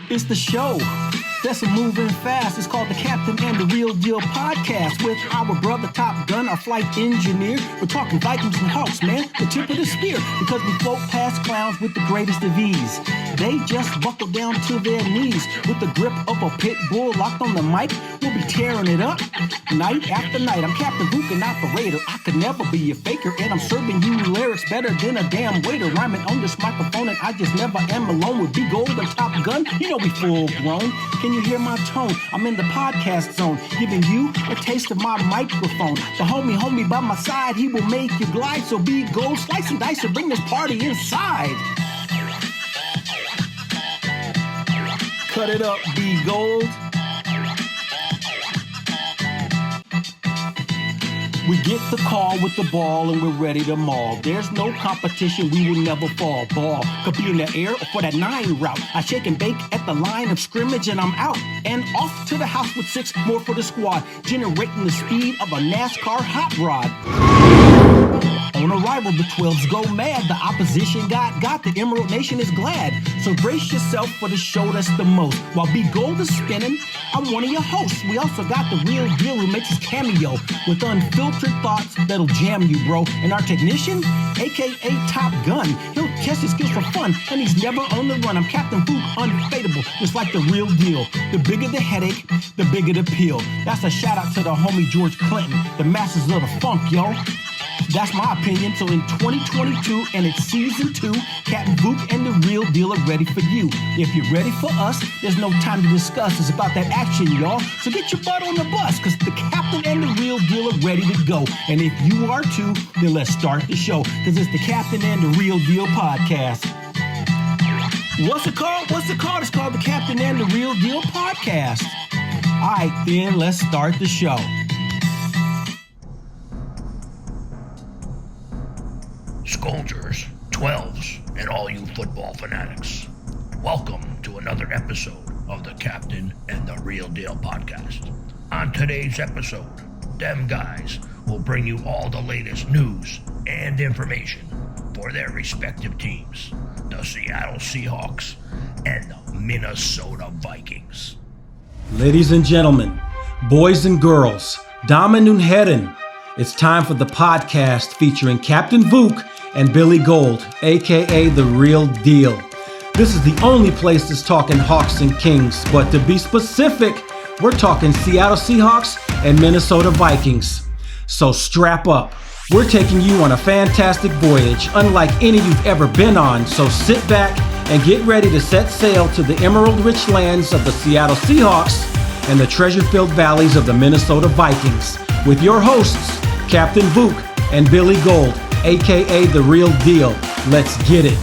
It's the show that's moving fast. It's called The Captain and the Real Deal Podcast with our brother Top Gun, our flight engineer. We're talking Vikings and Hawks, man, the tip of the spear, because we float past clowns with the greatest of ease. They just buckle down to their knees with the grip of a pit bull locked on the mic. We'll be tearing it up night after night. I'm Captain Luke, an operator. I could never be a faker, and I'm serving you lyrics better than a damn waiter. Rhyming on this microphone, and I just never am alone with Big Gold and Top Gun. You know we full grown. Can you hear my tone? I'm in the podcast zone, giving you a taste of my microphone. The homie by my side, he will make you glide. So Big Gold, slice and dice and bring this party inside. Cut it up, B Gold. We get the call with the ball and we're ready to maul. There's no competition, we will never fall. Ball could be in the air or for that 9 route. I shake and bake at the line of scrimmage and I'm out. And off to the house with 6 more for the squad, generating the speed of a NASCAR hot rod. On arrival, the 12s go mad. The opposition got the Emerald Nation is glad. So brace yourself for the show that's the most. While B Gold is spinning, I'm one of your hosts. We also got the Real Deal who makes his cameo with unfiltered thoughts that'll jam you, bro. And our technician, aka Top Gun, he'll test his skills for fun, and he's never on the run. I'm Captain Fook, unfadable, just like the Real Deal. The bigger the headache, the bigger the pill. That's a shout out to the homie George Clinton, the masters of the funk, yo. That's my opinion. So in 2022, and it's season 2, Captain Fook and the Real Deal are ready for you. If you're ready for us, there's no time to discuss. It's about that action, y'all. So get your butt on the bus, because the Captain and the Real Deal are ready to go. And if you are too, then let's start the show, because it's the Captain and the Real Deal Podcast. What's it called? It's called the Captain and the Real Deal Podcast. All right, then let's start the show. Soldiers, 12s, and all you football fanatics. Welcome to another episode of the Captain and the Real Deal Podcast. On today's episode, them guys will bring you all the latest news and information for their respective teams, the Seattle Seahawks and the Minnesota Vikings. Ladies and gentlemen, boys and girls, Damen und Herren, it's time for the podcast featuring Captain Fook and Billy Gold, aka The Real Deal. This is the only place that's talking Hawks and Kings, but to be specific, we're talking Seattle Seahawks and Minnesota Vikings. So strap up. We're taking you on a fantastic voyage, unlike any you've ever been on, so sit back and get ready to set sail to the emerald-rich lands of the Seattle Seahawks and the treasure-filled valleys of the Minnesota Vikings, with your hosts, Captain Fook and Billy Gold, aka The Real Deal. Let's get it.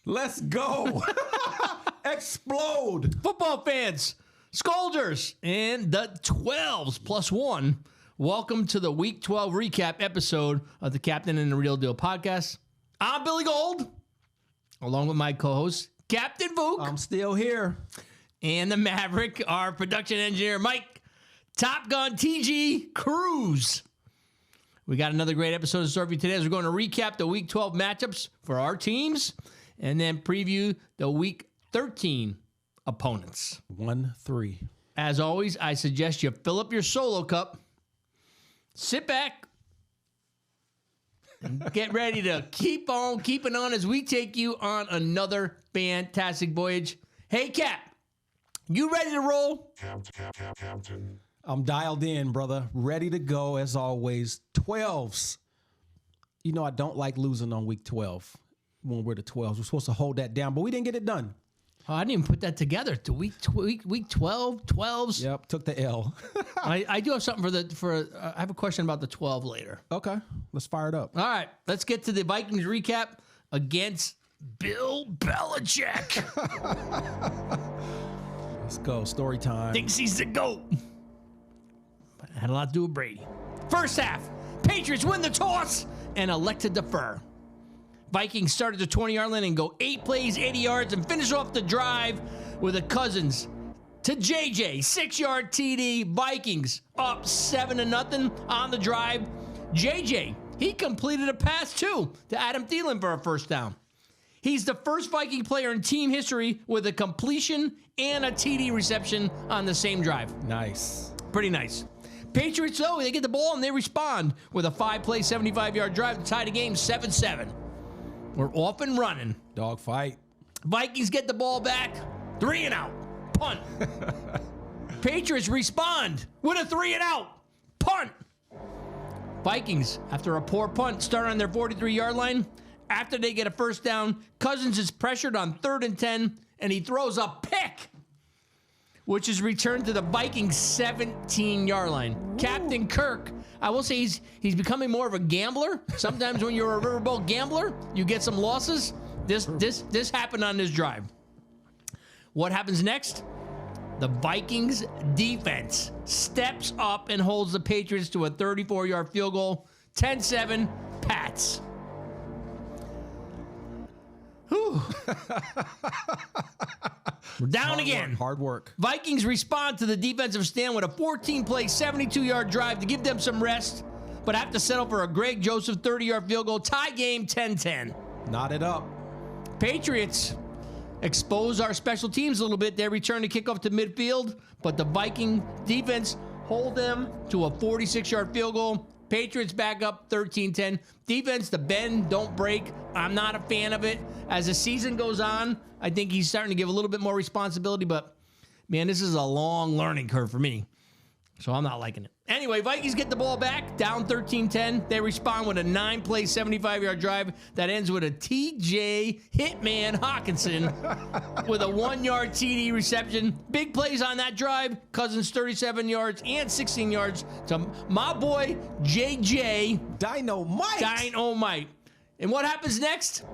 Let's go. Explode. Football fans, Scolders and the 12s plus one. Welcome to the Week 12 recap episode of the Captain and the Real Deal podcast. I'm Billy Gold, along with my co-host, Captain Vuk. I'm still here. And the Maverick, our production engineer, Mike Top Gun TG Cruz. We got another great episode to serve you today as we're going to recap the Week 12 matchups for our teams and then preview the Week 13 opponents. 1-3. As always, I suggest you fill up your solo cup, sit back, and get ready to keep on keeping on as we take you on another fantastic voyage. Hey, Cap, you ready to roll? I'm dialed in, brother. Ready to go as always. 12s. You know I don't like losing on week 12 when we're the 12s. We're supposed to hold that down, but we didn't get it done. Oh, I didn't even put that together. To week 12, 12s. Yep, took the L. I do have something I have a question about the 12 later. Okay, let's fire it up. All right, let's get to the Vikings recap against Bill Belichick. Let's go. Story time. Thinks he's the GOAT. But it had a lot to do with Brady. First half, Patriots win the toss and elect to defer. Vikings start at the 20-yard line and go 8 plays, 80 yards, and finish off the drive with a Cousins to JJ, 6-yard TD. Vikings up 7-0 on the drive. JJ, he completed a pass too to Adam Thielen for a first down. He's the first Viking player in team history with a completion and a TD reception on the same drive. Nice. Pretty nice. Patriots, though, they get the ball and they respond with a 5-play, 75-yard drive to tie the game 7-7. We're off and running. Dog fight. Vikings get the ball back. 3 and out. Punt. Patriots respond with a 3 and out. Punt. Vikings, after a poor punt, start on their 43-yard line. After they get a first down, Cousins is pressured on 3rd and 10, and he throws a pick, which is returned to the Vikings 17-yard line. Ooh. Captain Kirk, I will say he's becoming more of a gambler. Sometimes when you're a riverboat gambler, you get some losses. This happened on this drive. What happens next? The Vikings defense steps up and holds the Patriots to a 34-yard field goal. 10-7, Pats. Whew. We're down again. Hard work. Vikings respond to the defensive stand with a 14-play, 72-yard drive to give them some rest, but have to settle for a Greg Joseph 30-yard field goal. Tie game 10-10. Knot it up. Patriots expose our special teams a little bit. They return the kickoff to midfield, but the Viking defense hold them to a 46-yard field goal. Patriots back up 13-10. Defense, the bend, don't break. I'm not a fan of it. As the season goes on, I think he's starting to give a little bit more responsibility, but, man, this is a long learning curve for me. So I'm not liking it. Anyway, Vikings get the ball back, down 13-10. They respond with a 9-play, 75-yard drive that ends with a TJ Hitman Hawkinson with a 1-yard TD reception. Big plays on that drive. Cousins 37 yards and 16 yards to my boy JJ. Dynamite. And what happens next?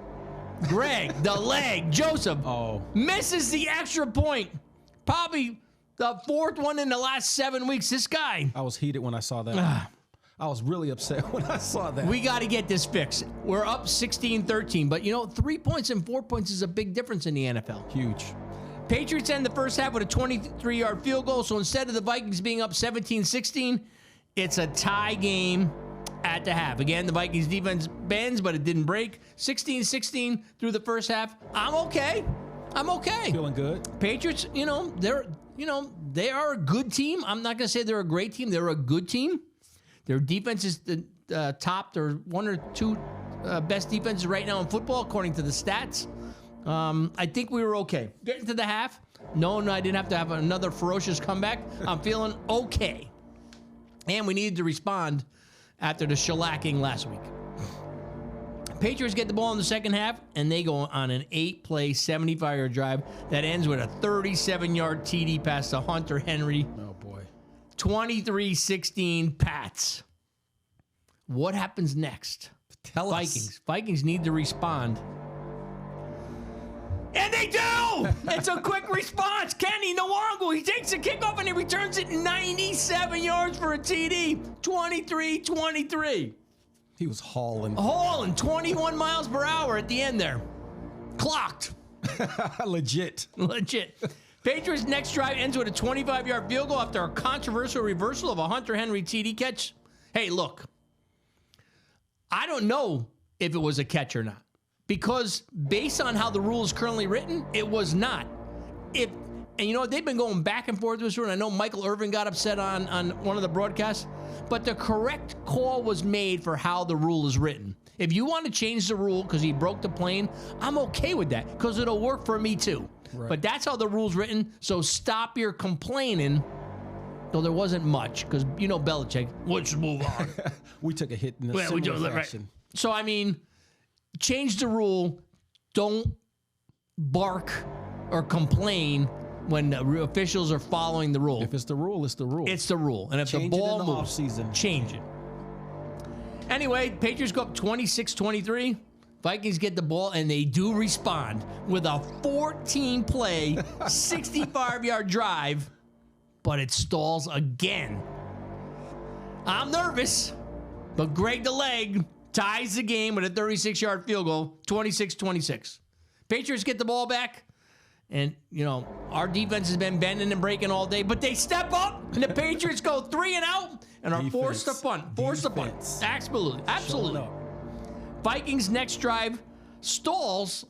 Greg, the leg, Joseph, misses the extra point. Probably the 4th one in the last 7 weeks. This guy. I was heated when I saw that. I was really upset when I saw that. We got to get this fixed. We're up 16-13, but 3 points and 4 points is a big difference in the NFL. Huge. Patriots end the first half with a 23-yard field goal, so instead of the Vikings being up 17-16, it's a tie game at the half. Again, the Vikings defense bends, but it didn't break. 16-16 through the first half. I'm okay. Feeling good. Patriots, they are a good team. I'm not going to say they're a great team. They're a good team. Their defense is the top. They're 1 or 2 best defenses right now in football, according to the stats. I think we were okay. Getting to the half, no, I didn't have to have another ferocious comeback. I'm feeling okay. And we needed to respond after the shellacking last week. Patriots get the ball in the second half, and they go on an 8-play, 75-yard drive that ends with a 37-yard TD pass to Hunter Henry. Oh, boy. 23-16 Pats. What happens next? Tell us. Vikings need to respond. And they do! It's a quick response. Kenny Nwangu, he takes the kickoff and he returns it 97 yards for a TD. 23-23. He was hauling. Hauling 21 miles per hour at the end there. Clocked. Legit. Patriots' next drive ends with a 25-yard field goal after a controversial reversal of a Hunter Henry TD catch. Hey, look. I don't know if it was a catch or not. Because based on how the rule is currently written, it was not. And you know what? They've been going back and forth with this rule. And I know Michael Irvin got upset on one of the broadcasts. But the correct call was made for how the rule is written. If you want to change the rule because he broke the plane, I'm okay with that because it'll work for me too. Right. But that's how the rule's written. So stop your complaining. Though there wasn't much because, you know, Belichick. Let's move on. We took a hit in the similar fashion. Right. So, I mean, change the rule. Don't bark or complain when the officials are following the rule. If it's the rule, it's the rule. It's the rule. And if change the ball it in the moves, offseason. Change it. Anyway, Patriots go up 26-23. Vikings get the ball, and they do respond with a 14-play, 65-yard drive, but it stalls again. I'm nervous, but Greg the Leg ties the game with a 36-yard field goal, 26-26. Patriots get the ball back, and, you know, our defense has been bending and breaking all day, but they step up, and the Patriots go 3 and out and are forced to punt. Forced to punt. Absolutely. Vikings' next drive stalls,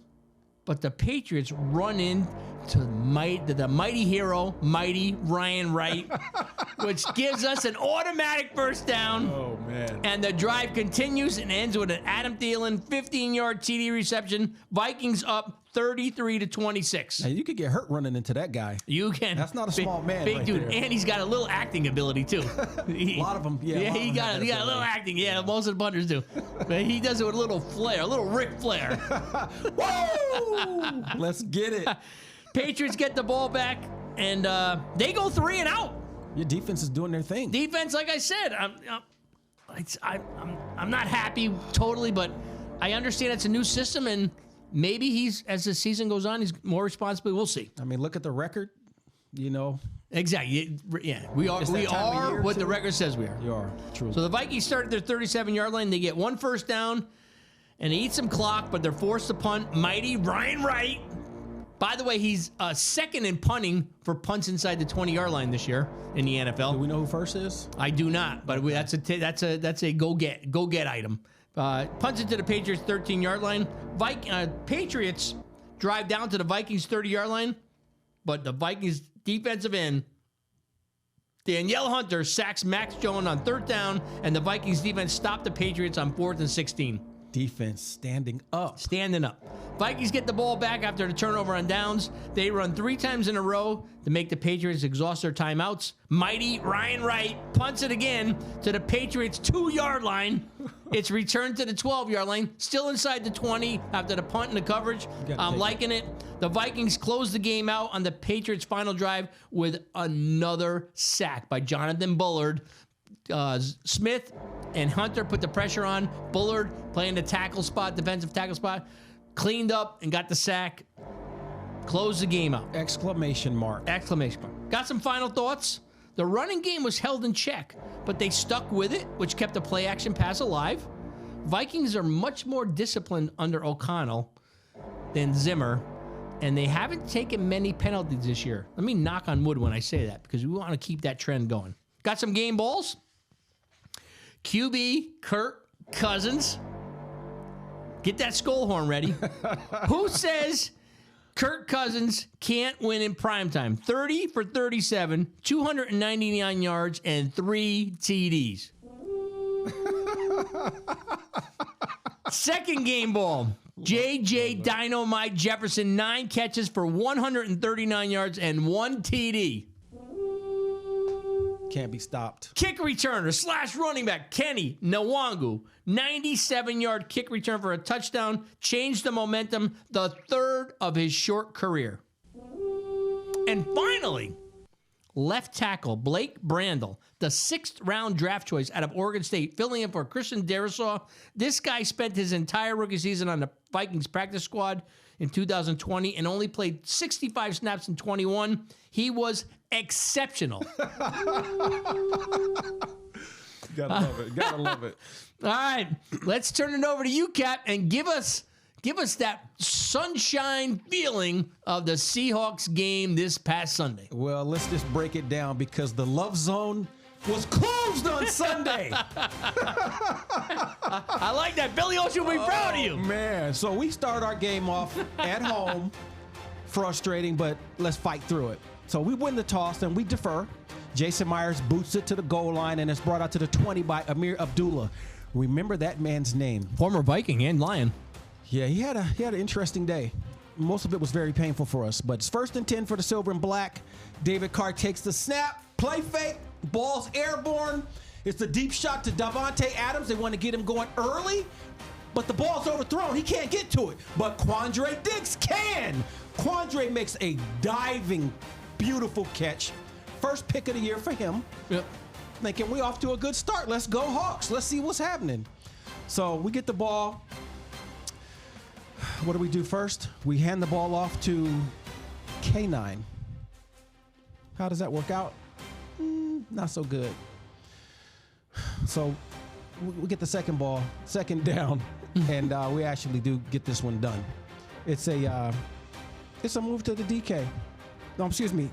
but the Patriots run in to the mighty hero, mighty Ryan Wright, which gives us an automatic first down. Oh, man. And the drive continues and ends with an Adam Thielen 15-yard TD reception. Vikings up 33-26. Now, you could get hurt running into that guy. You can. That's not a small man Big right dude. there. And he's got a little acting ability, too. A lot of them, yeah. He got a little acting. Yeah, most of the punters do. But he does it with a little flair, a little Ric Flair. Whoa! Let's get it. Patriots get the ball back, and they go 3 and out. Your defense is doing their thing. Defense, like I said, I'm not happy totally, but I understand it's a new system, and maybe as the season goes on, he's more responsible. We'll see. I mean, look at the record. You know. Exactly. Yeah, we are what the record says we are. You are, true. So the Vikings start at their 37-yard line. They get 1 first down, and they eat some clock, but they're forced to punt. Mighty Ryan Wright. By the way, he's second in punting for punts inside the 20-yard line this year in the NFL. Do we know who first is? I do not, but that's a go get item. Punts it to the Patriots 13-yard line. Patriots drive down to the Vikings 30-yard line, but the Vikings defensive end Danielle Hunter sacks Max Jones on 3rd down, and the Vikings defense stopped the Patriots on 4th and 16. Defense standing up. Vikings get the ball back after the turnover on downs. They run 3 times in a row to make the Patriots exhaust their timeouts. Mighty Ryan Wright punts it again to the Patriots 2-yard line. It's returned to the 12-yard line, still inside the 20 after the punt and the coverage. I'm liking it. The Vikings close the game out on the Patriots' final drive with another sack by Jonathan Bullard. Smith and Hunter put the pressure on. Bullard playing the defensive tackle spot, cleaned up and got the sack. Closed the game out. Exclamation mark. Got some final thoughts? The running game was held in check, but they stuck with it, which kept the play action pass alive. Vikings are much more disciplined under O'Connell than Zimmer, and they haven't taken many penalties this year. Let me knock on wood when I say that, because we want to keep that trend going. Got some game balls. QB Kirk Cousins. Get that skull horn ready. Who says Kirk Cousins can't win in primetime? 30 for 37, 299 yards, and 3 TDs. Second game ball. J.J. Dynamite Jefferson, 9 catches for 139 yards and 1 TD. Can't be stopped. Kick returner / running back Kenny Nwangu, 97-yard kick return for a touchdown, changed the momentum, the 3rd of his short career. And finally, left tackle Blake Brandel, the 6th-round draft choice out of Oregon State, filling in for Christian Darrisaw. This guy spent his entire rookie season on the Vikings practice squad. in 2020 and only played 65 snaps in 21. He was exceptional. Gotta love it. Gotta love it. All right, let's turn it over to you, Cap, and give us that sunshine feeling of the Seahawks game this past Sunday. Well, let's just break it down because the Love Zone was closed on Sunday. I like that. Billy Ocean will be proud of you. Man, so we start our game off at home. Frustrating, but let's fight through it. So we win the toss and we defer. Jason Myers boots it to the goal line and it's brought out to the 20 by Amir Abdullah. Remember that man's name. Former Viking and Lion. Yeah, he had an interesting day. Most of it was very painful for us, but it's 1st and 10 for the Silver and Black. David Carr takes the snap, play fake, ball's airborne. It's the deep shot to Davante Adams. They want to get him going early, but the ball's overthrown. He can't get to it, but Quandre Diggs can. Quandre makes a diving, beautiful catch. First pick of the year for him. Yep. Thinking we off to a good start. Let's go Hawks. Let's see what's happening. So we get the ball. What do we do first? We hand the ball off to K9. How does that work out? Not so good. So we get the second ball, second down, and we actually do get this one done. It's a move to the DK. No, excuse me.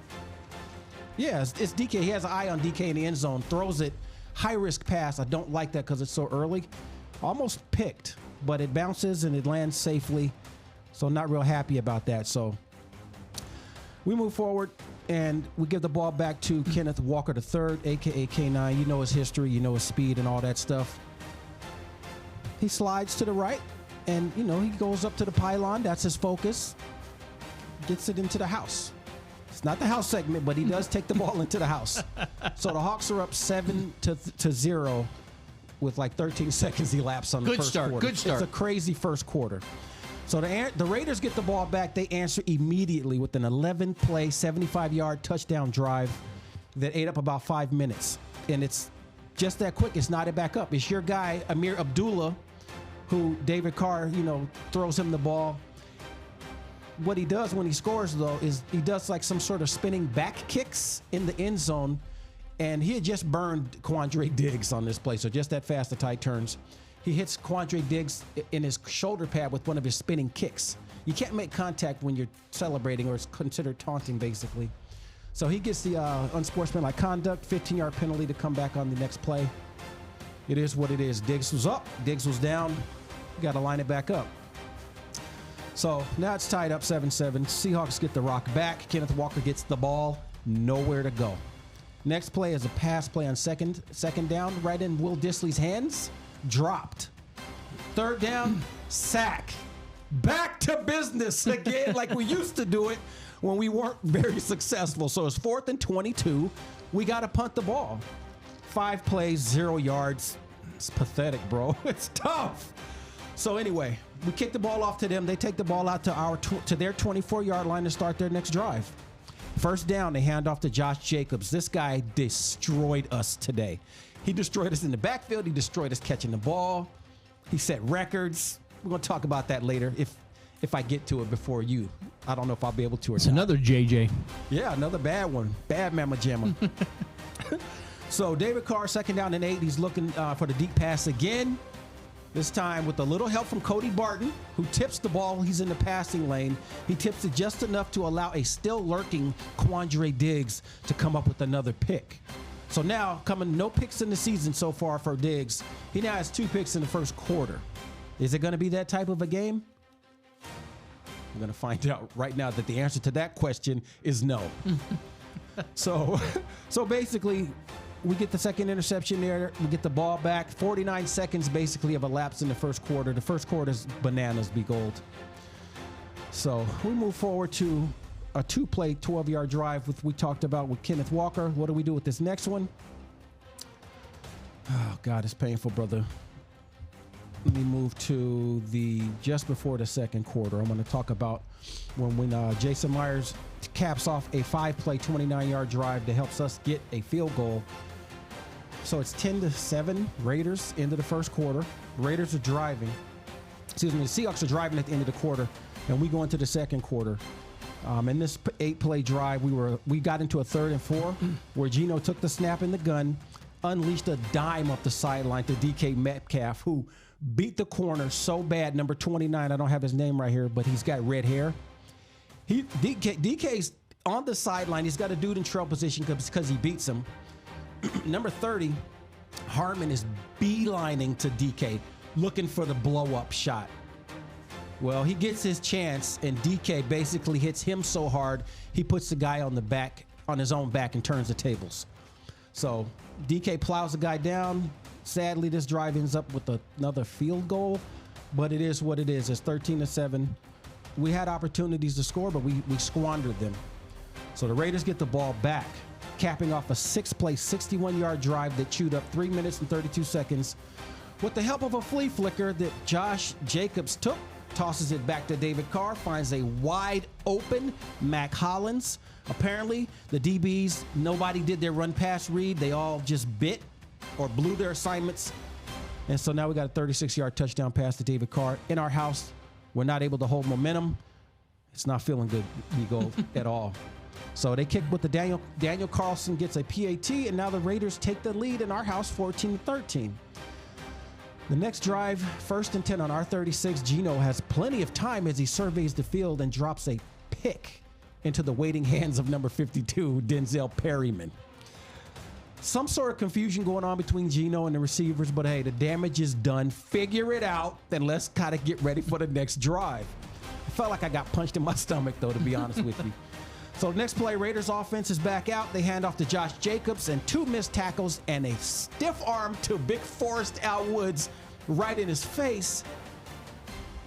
Yeah, it's DK. He has an eye on DK in the end zone. Throws it. High risk pass. I don't like that because it's so early. Almost picked, but it bounces and it lands safely. So not real happy about that. So we move forward and we give the ball back to Kenneth Walker III, a.k.a. K9. You know his history. You know his speed and all that stuff. He slides to the right and, he goes up to the pylon. That's his focus. Gets it into the house. It's not the house segment, but he does take the ball into the house. So the Hawks are up 7-0 with like 13 seconds elapsed on the first quarter. Good start. It's a crazy first quarter. So the Raiders get the ball back. They answer immediately with an 11-play, 75-yard touchdown drive that ate up about 5 minutes. And it's just that quick. It's not it back up. It's your guy, Amir Abdullah, who David Carr, throws him the ball. What he does when he scores, though, is he does like some sort of spinning back kicks in the end zone. And he had just burned Quandre Diggs on this play. So just that fast, the tight turns. He hits Quandre Diggs in his shoulder pad with one of his spinning kicks. You can't make contact when you're celebrating, or it's considered taunting, basically. So he gets the unsportsmanlike conduct, 15-yard penalty to come back on the next play. It is what it is. Diggs was up. Diggs was down. You got to line it back up. So now it's tied up 7-7. Seahawks get the rock back. Kenneth Walker gets the ball. Nowhere to go. Next play is a pass play on second down, right in Will Dissly's hands. Dropped. Third down, sack. Back to business again like we used to do it when we weren't very successful. So it's 4th and 22. We got to punt the ball. 5 plays, 0 yards. It's pathetic, bro. It's tough. So anyway, we kick the ball off to them. They take the ball out to their 24-yard line to start their next drive. First down, they hand off to Josh Jacobs. This guy destroyed us today. He destroyed us in the backfield. He destroyed us catching the ball. He set records. We're going to talk about that later if I get to it before you. I don't know if I'll be able to or not. It's another JJ. Yeah, another bad one. Bad Mama Jamma. So David Carr, 2nd down and 8. He's looking for the deep pass again. This time with a little help from Cody Barton, who tips the ball. He's in the passing lane. He tips it just enough to allow a still lurking Quandre Diggs to come up with another pick. So now, no picks in the season so far for Diggs. He now has 2 picks in the first quarter. Is it going to be that type of a game? I'm going to find out right now that the answer to that question is no. So basically, we get the second interception there. We get the ball back. 49 seconds basically of a lapse in the first quarter. The first quarter's bananas be gold. So we move forward to a 2-play, 12-yard drive we talked about with Kenneth Walker. What do we do with this next one? Oh, God, it's painful, brother. Let me move to just before the second quarter. I'm going to talk about when Jason Myers caps off a 5-play, 29-yard drive that helps us get a field goal. So it's 10-7 Raiders into the first quarter. Raiders are driving. The Seahawks are driving at the end of the quarter. And we go into the second quarter. In this 8-play drive, we got into a 3rd and 4 where Geno took the snap in the gun, unleashed a dime up the sideline to DK Metcalf, who beat the corner so bad. Number 29, I don't have his name right here, but he's got red hair. DK's on the sideline. He's got a dude in trail position because he beats him. Number 30, Harmon is beelining to DK, looking for the blow-up shot. Well, he gets his chance, and DK basically hits him so hard, he puts the guy on his own back and turns the tables. So DK plows the guy down. Sadly, this drive ends up with another field goal, but it is what it is. It's 13-7. We had opportunities to score, but we squandered them. So the Raiders get the ball back, capping off a 6-play, 61-yard drive that chewed up 3 minutes and 32 seconds. With the help of a flea flicker that Josh Jacobs took, tosses it back to David Carr, finds a wide open Mac Hollins. Apparently, the DBs, nobody did their run pass read. They all just bit or blew their assignments. And so now we got a 36-yard touchdown pass to David Carr. In our house, we're not able to hold momentum. It's not feeling good, Eagle, at all. So they kick with the Daniel Carlson gets a PAT, and now the Raiders take the lead in our house 14-13. The next drive, 1st and 10 on our 36. Geno has plenty of time as he surveys the field and drops a pick into the waiting hands of number 52, Denzel Perryman. Some sort of confusion going on between Geno and the receivers, but hey, the damage is done. Figure it out, and let's kind of get ready for the next drive. I felt like I got punched in my stomach, though, to be honest with you. So next play, Raiders offense is back out. They hand off to Josh Jacobs and 2 missed tackles and a stiff arm to Big Forrest Al Woods right in his face.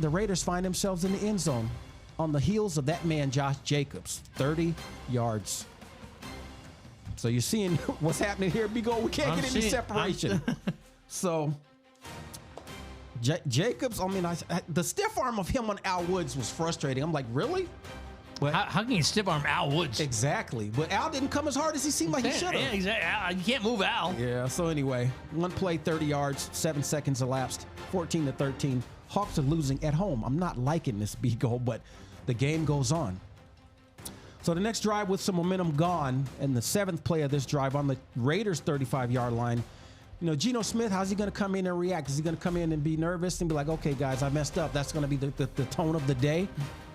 The Raiders find themselves in the end zone on the heels of that man, Josh Jacobs, 30 yards. So you're seeing what's happening here, Big O. We can't get any separation. So Jacobs, I mean, the stiff arm of him on Al Woods was frustrating. I'm like, really? But how can you stiff arm Al Woods? Exactly. But Al didn't come as hard as he seemed like he should have. Yeah, exactly. You can't move Al. Yeah, so anyway, 1 play, 30 yards, 7 seconds elapsed, 14-13. Hawks are losing at home. I'm not liking this, B-Go, but the game goes on. So the next drive with some momentum gone, and the 7th play of this drive on the Raiders' 35-yard line, you know, Geno Smith, how's he going to come in and react? Is he going to come in and be nervous and be like, okay, guys, I messed up. That's going to be the tone of the day?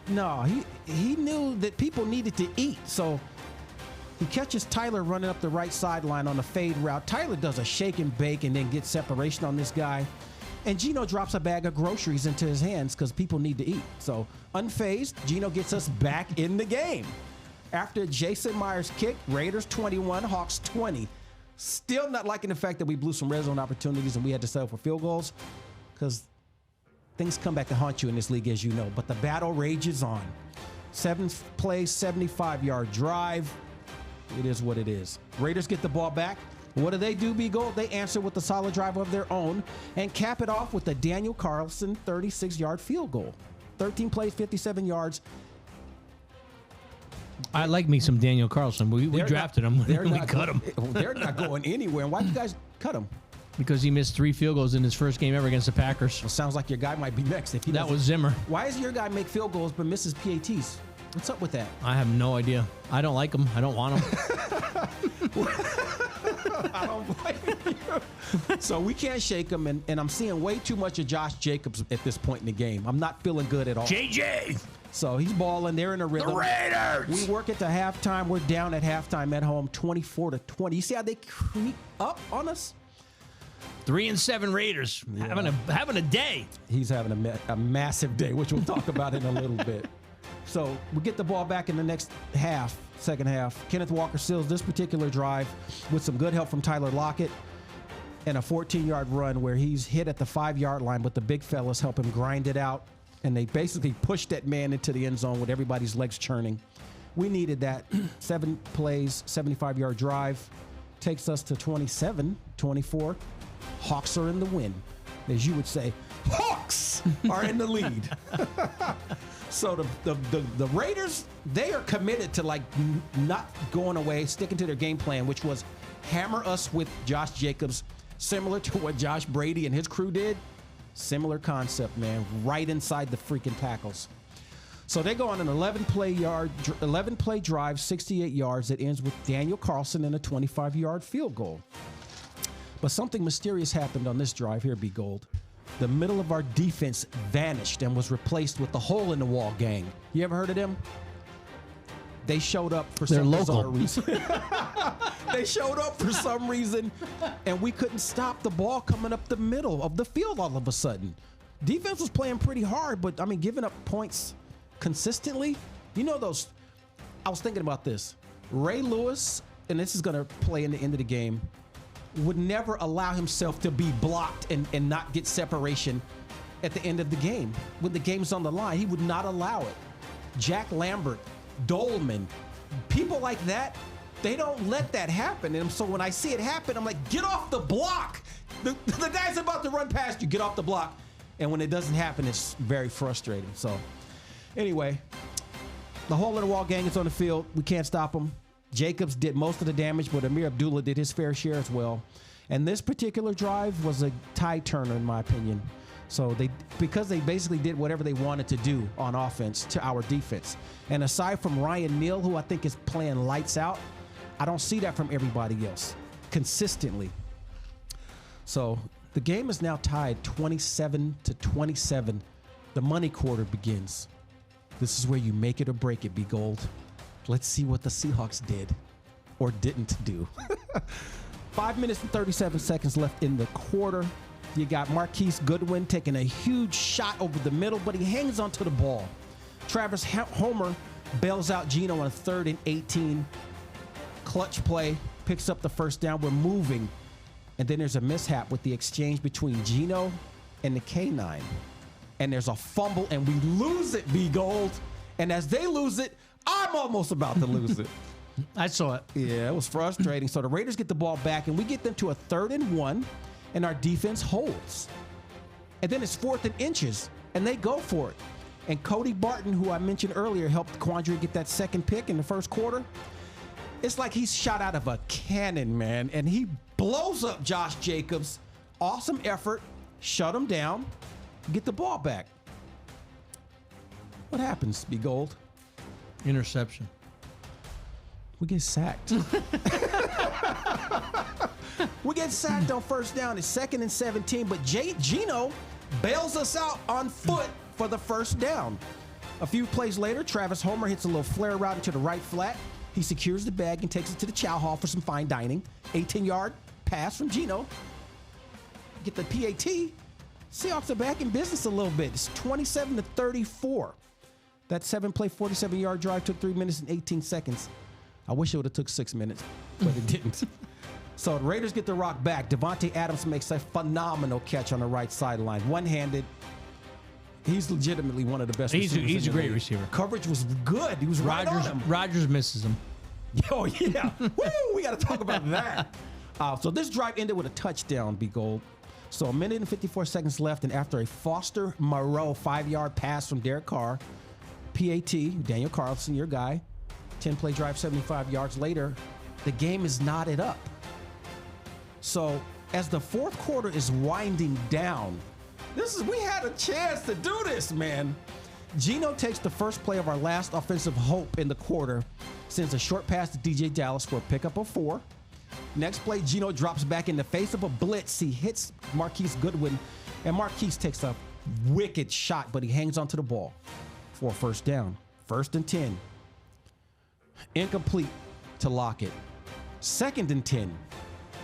No, he knew that people needed to eat. So he catches Tyler running up the right sideline on a fade route. Tyler does a shake and bake and then gets separation on this guy. And Geno drops a bag of groceries into his hands because people need to eat. So unfazed, Geno gets us back in the game. After Jason Myers' kick, Raiders 21, Hawks 20. Still not liking the fact that we blew some red zone opportunities and we had to settle for field goals because things come back to haunt you in this league, as you know. But the battle rages on. 7th play, 75-yard drive. It is what it is. Raiders get the ball back. What do, B-Gold? They answer with a solid drive of their own and cap it off with a Daniel Carlson 36-yard field goal. 13 plays, 57 yards. I like me some Daniel Carlson. We drafted him. We cut him. They're not going anywhere. And why'd you guys cut him? Because he missed 3 field goals in his first game ever against the Packers. Well, sounds like your guy might be next. If he That was Zimmer. Why does your guy make field goals but misses PATs? What's up with that? I have no idea. I don't like him. I don't want him. I don't blame you. So we can't shake him, and I'm seeing way too much of Josh Jacobs at this point in the game. I'm not feeling good at all. JJ! So he's balling. They're in a rhythm. The Raiders! We work it to halftime. We're down at halftime at home, 24-20. You see how they creep up on us? 3-7 Raiders having a day. He's having a massive day, which we'll talk about in a little bit. So we get the ball back in the next half, second half. Kenneth Walker seals this particular drive with some good help from Tyler Lockett and a 14-yard run where he's hit at the 5-yard line, but the big fellas help him grind it out. And they basically pushed that man into the end zone with everybody's legs churning. We needed that. 7 plays, 75-yard drive. Takes us to 27-24. Hawks are in the win. As you would say, Hawks are in the lead. So the Raiders, they are committed to like not going away, sticking to their game plan, which was hammer us with Josh Jacobs, similar to what Josh Brady and his crew did. Similar concept, man, right inside the freaking tackles. So they go on an 11 play drive, 68 yards that ends with Daniel Carlson in a 25-yard field goal. But something mysterious happened on this drive here, B. Gold. The middle of our defense vanished and was replaced with the hole in the wall gang. You ever heard of them? They showed up for some bizarre reason. They showed up for some reason, and we couldn't stop the ball coming up the middle of the field all of a sudden. Defense was playing pretty hard, but, I mean, giving up points consistently. You know those, I was thinking about this. Ray Lewis, and this is going to play in the end of the game, would never allow himself to be blocked and not get separation at the end of the game. When the game's on the line, he would not allow it. Jack Lambert, Dolman, people like that, they don't let that happen. And so when I see it happen, I'm like, get off the block. The guy's about to run past you, get off the block. And when it doesn't happen, it's very frustrating. So anyway, the hole in the wall gang is on the field. We can't stop them. Jacobs did most of the damage, but Amir Abdullah did his fair share as well. And this particular drive was a tide turner, in my opinion. So because they basically did whatever they wanted to do on offense to our defense. And aside from Ryan Neal, who I think is playing lights out, I don't see that from everybody else consistently. So the game is now tied 27-27. The money quarter begins. This is where you make it or break it, B. Gold. Let's see what the Seahawks did or didn't do. 5 minutes and 37 seconds left in the quarter. You got Marquise Goodwin taking a huge shot over the middle, but he hangs onto the ball. Travis Homer bails out Geno on 3rd and 18. Clutch play, picks up the first down. We're moving. And then there's a mishap with the exchange between Geno and the K9. And there's a fumble, and we lose it, B. Gold. And as they lose it, I'm almost about to lose it. I saw it. Yeah, it was frustrating. So the Raiders get the ball back, and we get them to a 3rd and 1, and our defense holds. And then it's 4th and inches, and they go for it. And Cody Barton, who I mentioned earlier, helped Quandre get that second pick in the first quarter. It's like he's shot out of a cannon, man, and he blows up Josh Jacobs. Awesome effort. Shut him down. Get the ball back. What happens, B. Gold? Interception. We get sacked. We get sacked on first down. It's 2nd and 17, but Geno bails us out on foot for the first down. A few plays later, Travis Homer hits a little flare route into the right flat. He secures the bag and takes it to the chow hall for some fine dining. 18-yard pass from Geno. Get the PAT. Seahawks are back in business a little bit. It's 27-34. That 7-play, 47-yard drive took 3 minutes and 18 seconds. I wish it would have took 6 minutes, but it didn't. So the Raiders get the rock back. Devontae Adams makes a phenomenal catch on the right sideline. One-handed. He's legitimately one of the best receivers. He's a great league. receiver. Coverage was good. He was right on him. Rodgers misses him. Oh, yeah. Woo, we got to talk about that. So this drive ended with a touchdown, B. Gold. So 1 minute and 54 seconds left, and after a Foster Moreau 5-yard pass from Derek Carr, PAT, Daniel Carlson, your guy, 10-play drive, 75 yards later, the game is knotted up. So as the fourth quarter is winding down, we had a chance to do this, man. Geno takes the first play of our last offensive hope in the quarter, sends a short pass to DJ Dallas for a pickup of 4. Next play, Geno drops back in the face of a blitz. He hits Marquise Goodwin, and Marquise takes a wicked shot, but he hangs onto the ball for a first down. 1st and 10. Incomplete to Lockett. 2nd and 10.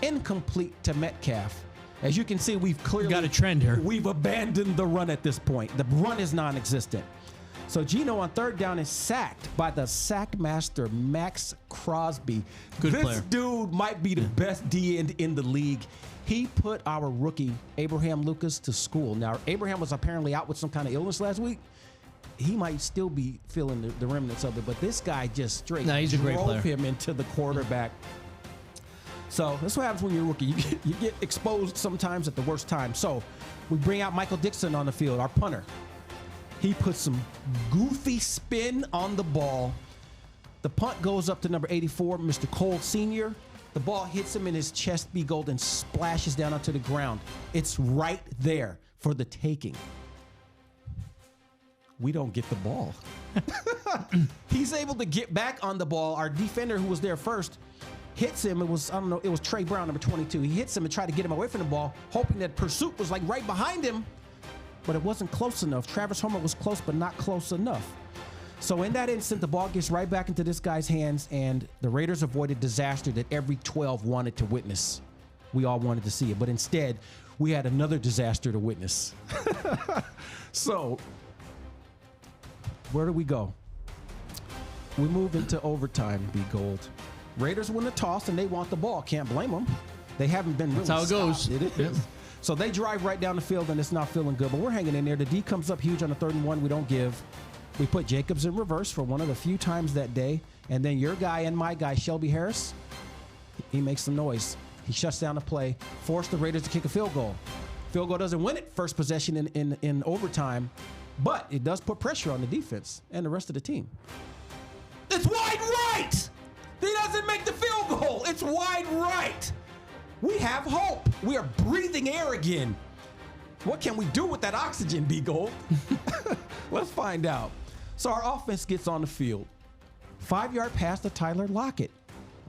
Incomplete to Metcalf. As you can see, we've clearly got a trend here. We've abandoned the run at this point. The run is non-existent. So Geno on 3rd down is sacked by the sack master, Max Crosby. Good this player. dude might be the best D end in the league. He put our rookie, Abraham Lucas, to school. Now, Abraham was apparently out with some kind of illness last week. He might still be feeling the remnants of it, but this guy just straight he's a great player. drove him into the quarterback. So that's what happens when you're a rookie. You get exposed sometimes at the worst time. So we bring out Michael Dixon on the field, our punter. He puts some goofy spin on the ball. The punt goes up to number 84, Mr. Cole Sr. The ball hits him in his chest, B. Gold, and splashes down onto the ground. It's right there for the taking. we don't get the ball. He's able to get back on the ball. Our defender who was there first hits him. It was Trey Brown, number 22. He hits him and tried to get him away from the ball, hoping that pursuit was like right behind him, but it wasn't close enough. Travis Homer was close, but not close enough. So in that instant, the ball gets right back into this guy's hands, and the Raiders avoided disaster that every 12 wanted to witness. We all wanted to see it, but instead, we had another disaster to witness. So, where do we go? We move into overtime, B. Gold. Raiders win the toss, and they want the ball. Can't blame them. They haven't been really That's how it goes. stopped. It is. So they drive right down the field, and it's not feeling good, but we're hanging in there. The D comes up huge on the 3rd and 1. We don't give. We put Jacobs in reverse for one of the few times that day. And then your guy and my guy, Shelby Harris, he makes some noise. He shuts down the play, forced the Raiders to kick a field goal. Field goal doesn't win it first possession in overtime, but it does put pressure on the defense and the rest of the team. It's wide right! He doesn't make the field goal. It's wide right. We have hope. We are breathing air again. What can we do with that oxygen, B. Gold? Let's find out. So our offense gets on the field. 5-yard pass to Tyler Lockett.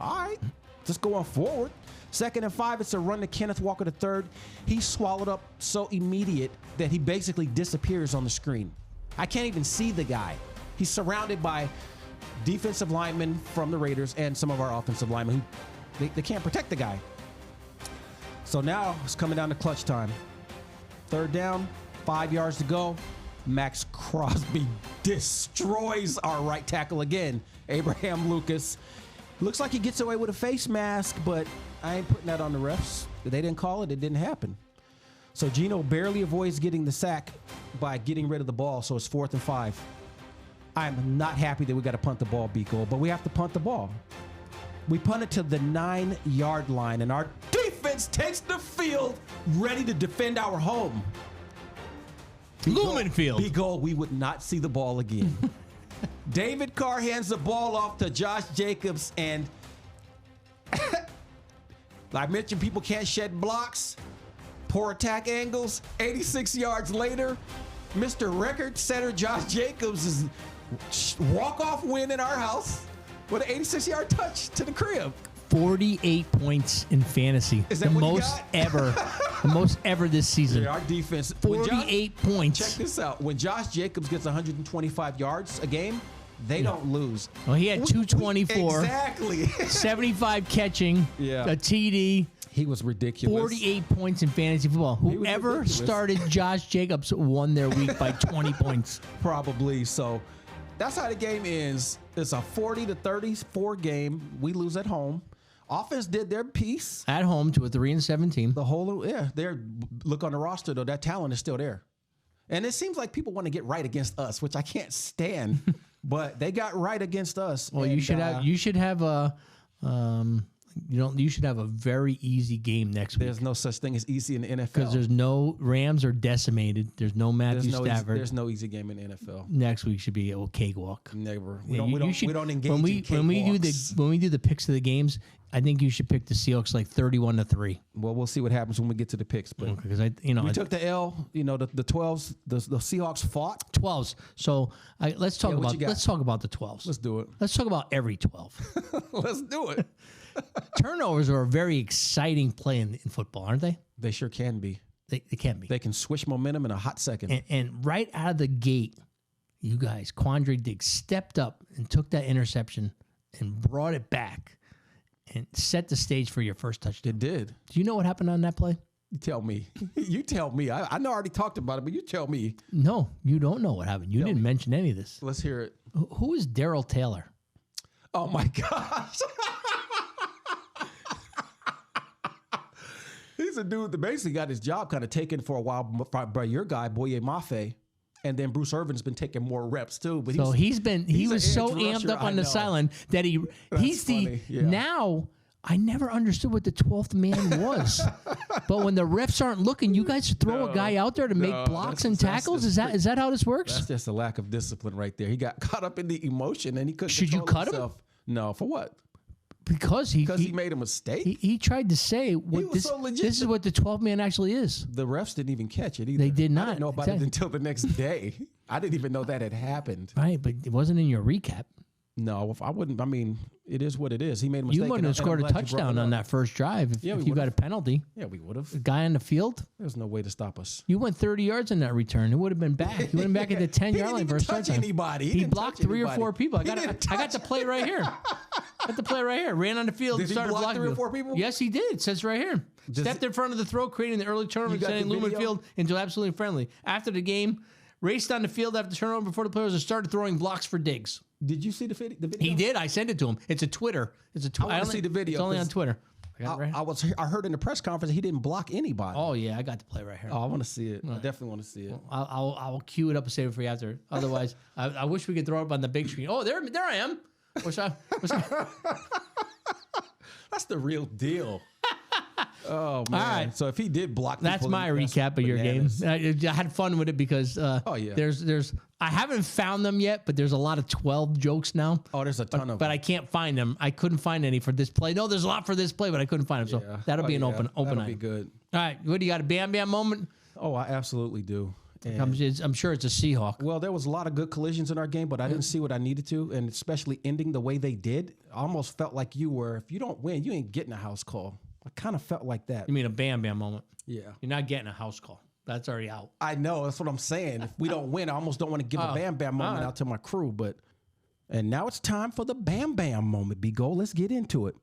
All right, just going forward. 2nd and 5, it's a run to Kenneth Walker III. He's swallowed up so immediate that he basically disappears on the screen. I can't even see the guy. He's surrounded by defensive linemen from the Raiders and some of our offensive linemen who they can't protect the guy. So now it's coming down to clutch time. 3rd down, 5 yards to go. Max Crosby destroys our right tackle again. Abraham Lucas. Looks like he gets away with a face mask, but I ain't putting that on the refs. They didn't call it. It didn't happen. So Geno barely avoids getting the sack by getting rid of the ball, so it's 4th and 5. I'm not happy that we got to punt the ball, Biko, but we have to punt the ball. We punt it to the 9-yard line, and our defense takes the field ready to defend our home. Lumen Field. Biko, we would not see the ball again. David Carr hands the ball off to Josh Jacobs, and I mentioned people can't shed blocks, poor attack angles. 86 yards later, Mr. Record Setter Josh Jacobs is walk-off win in our house with an 86-yard touch to the crib. 48 points in fantasy. Is that the what you most got? ever. The most ever this season. Yeah, our defense. 48 points. Check this out. When Josh Jacobs gets 125 yards a game, they don't lose. Well, he had 224. Exactly. 75 catching. Yeah. A TD. He was ridiculous. 48 points in fantasy football. was Whoever ridiculous. started Josh Jacobs won their week by 20 points. Probably. So that's how the game ends. It's a 40-34 game. We lose at home. Offense did their piece. At home to a 3-17. The whole, look on the roster, though, that talent is still there. And it seems like people want to get right against us, which I can't stand. But they got right against us. Well, and, you should have a you should have a very easy game next week. There's no such thing as easy in the NFL. Because there's no Rams are decimated. There's no Matthew Stafford. There's no easy game in the NFL. Next week should be a cakewalk. Never. Yeah, We don't engage when we in do the picks of the games. I think you should pick the Seahawks like 31-3. Well, we'll see what happens when we get to the picks. But Because we took the L. The 12s. The Seahawks fought. 12s. So let's talk what about you got? let's talk about the 12s. Let's do it. Let's talk about every 12. Let's do it. Turnovers are a very exciting play in football, aren't they? They sure can be. They can be. They can switch momentum in a hot second. And right out of the gate, you guys, Quandre Diggs stepped up and took that interception and brought it back and set the stage for your first touchdown. It did. Do you know what happened on that play? You tell me. You tell me. I know I already talked about it, but you tell me. No, you don't know what happened. You didn't mention any of this. Let's hear it. Who is Daryl Taylor? Oh, my gosh. He's a dude that basically got his job kind of taken for a while by your guy, Boye Mafe. And then Bruce Irvin's been taking more reps too. But So he was so amped up on the sideline that he's funny, yeah. now I never understood what the 12th man was. But when the refs aren't looking, you guys throw a guy out there to make blocks and tackles. Is that how this works? That's just a lack of discipline right there. He got caught up in the emotion and he couldn't. Should you control cut him? himself. No, for what? Because he made a mistake. he tried to say what was so legit. this is what the 12th man actually is. The refs didn't even catch it either. They did I not. didn't know about it Exactly. until the next day. I didn't even know that had happened. Right, but it wasn't in your recap. No, I wouldn't. I mean, it is what it is. He made a mistake. You wouldn't have scored a touchdown on that first drive if you got a penalty. Yeah, we would have. The guy on the field, There's no way to stop us. you went 30 yards in that return. It would have been back. You went back at the 10-yard line for a touch touchdown. anybody. He didn't blocked touch 3 or anybody. 4 people. I He didn't got the play right here. Got the play right here. Ran on the field Did and he started block blocking 3 or 4 people? Yes, he did. It says right here. Stepped in front of the throw, creating the early turnover, You got sending the Lumen video? Field into absolutely friendly. After the game, raced on the field after the turnover before the players and started throwing blocks for Diggs. Did you see the video? He did. I sent it to him. It's a Twitter. It's a I wanna see the video, It's only on 'cause Twitter. I got it right. I heard in the press conference he didn't block anybody. Oh yeah, I got the play right here. I want to see it. I definitely want to see it. I'll cue it up and save it for you after. Otherwise, I wish we could throw it up on the big screen. Oh, there I am. That's the real deal. Oh man! All right. So if he did block, That's people, my that's recap of your game. bananas. I had fun with it because yeah. there's I haven't found them yet, but there's a lot of 12 jokes now. Oh, there's a ton of. But I can't find them. I couldn't find any for this play. No, there's a lot for this play, but I couldn't find them. So that'll be an open That'll item. be good. All right, what do you got? A Bam Bam moment? Oh, I absolutely do. And, I'm sure it's a Seahawk. well, there was a lot of good collisions in our game, but I didn't see what I needed to, and especially ending the way they did. I almost felt like you were. If you don't win, you ain't getting a house call. I kind of felt like that. You mean a Bam Bam moment? Yeah. You're not getting a house call. That's already out. I know. That's what I'm saying. If we don't win, I almost don't want to give a Bam Bam moment out to my crew. And now it's time for the Bam Bam moment, B-Go. Let's get into it.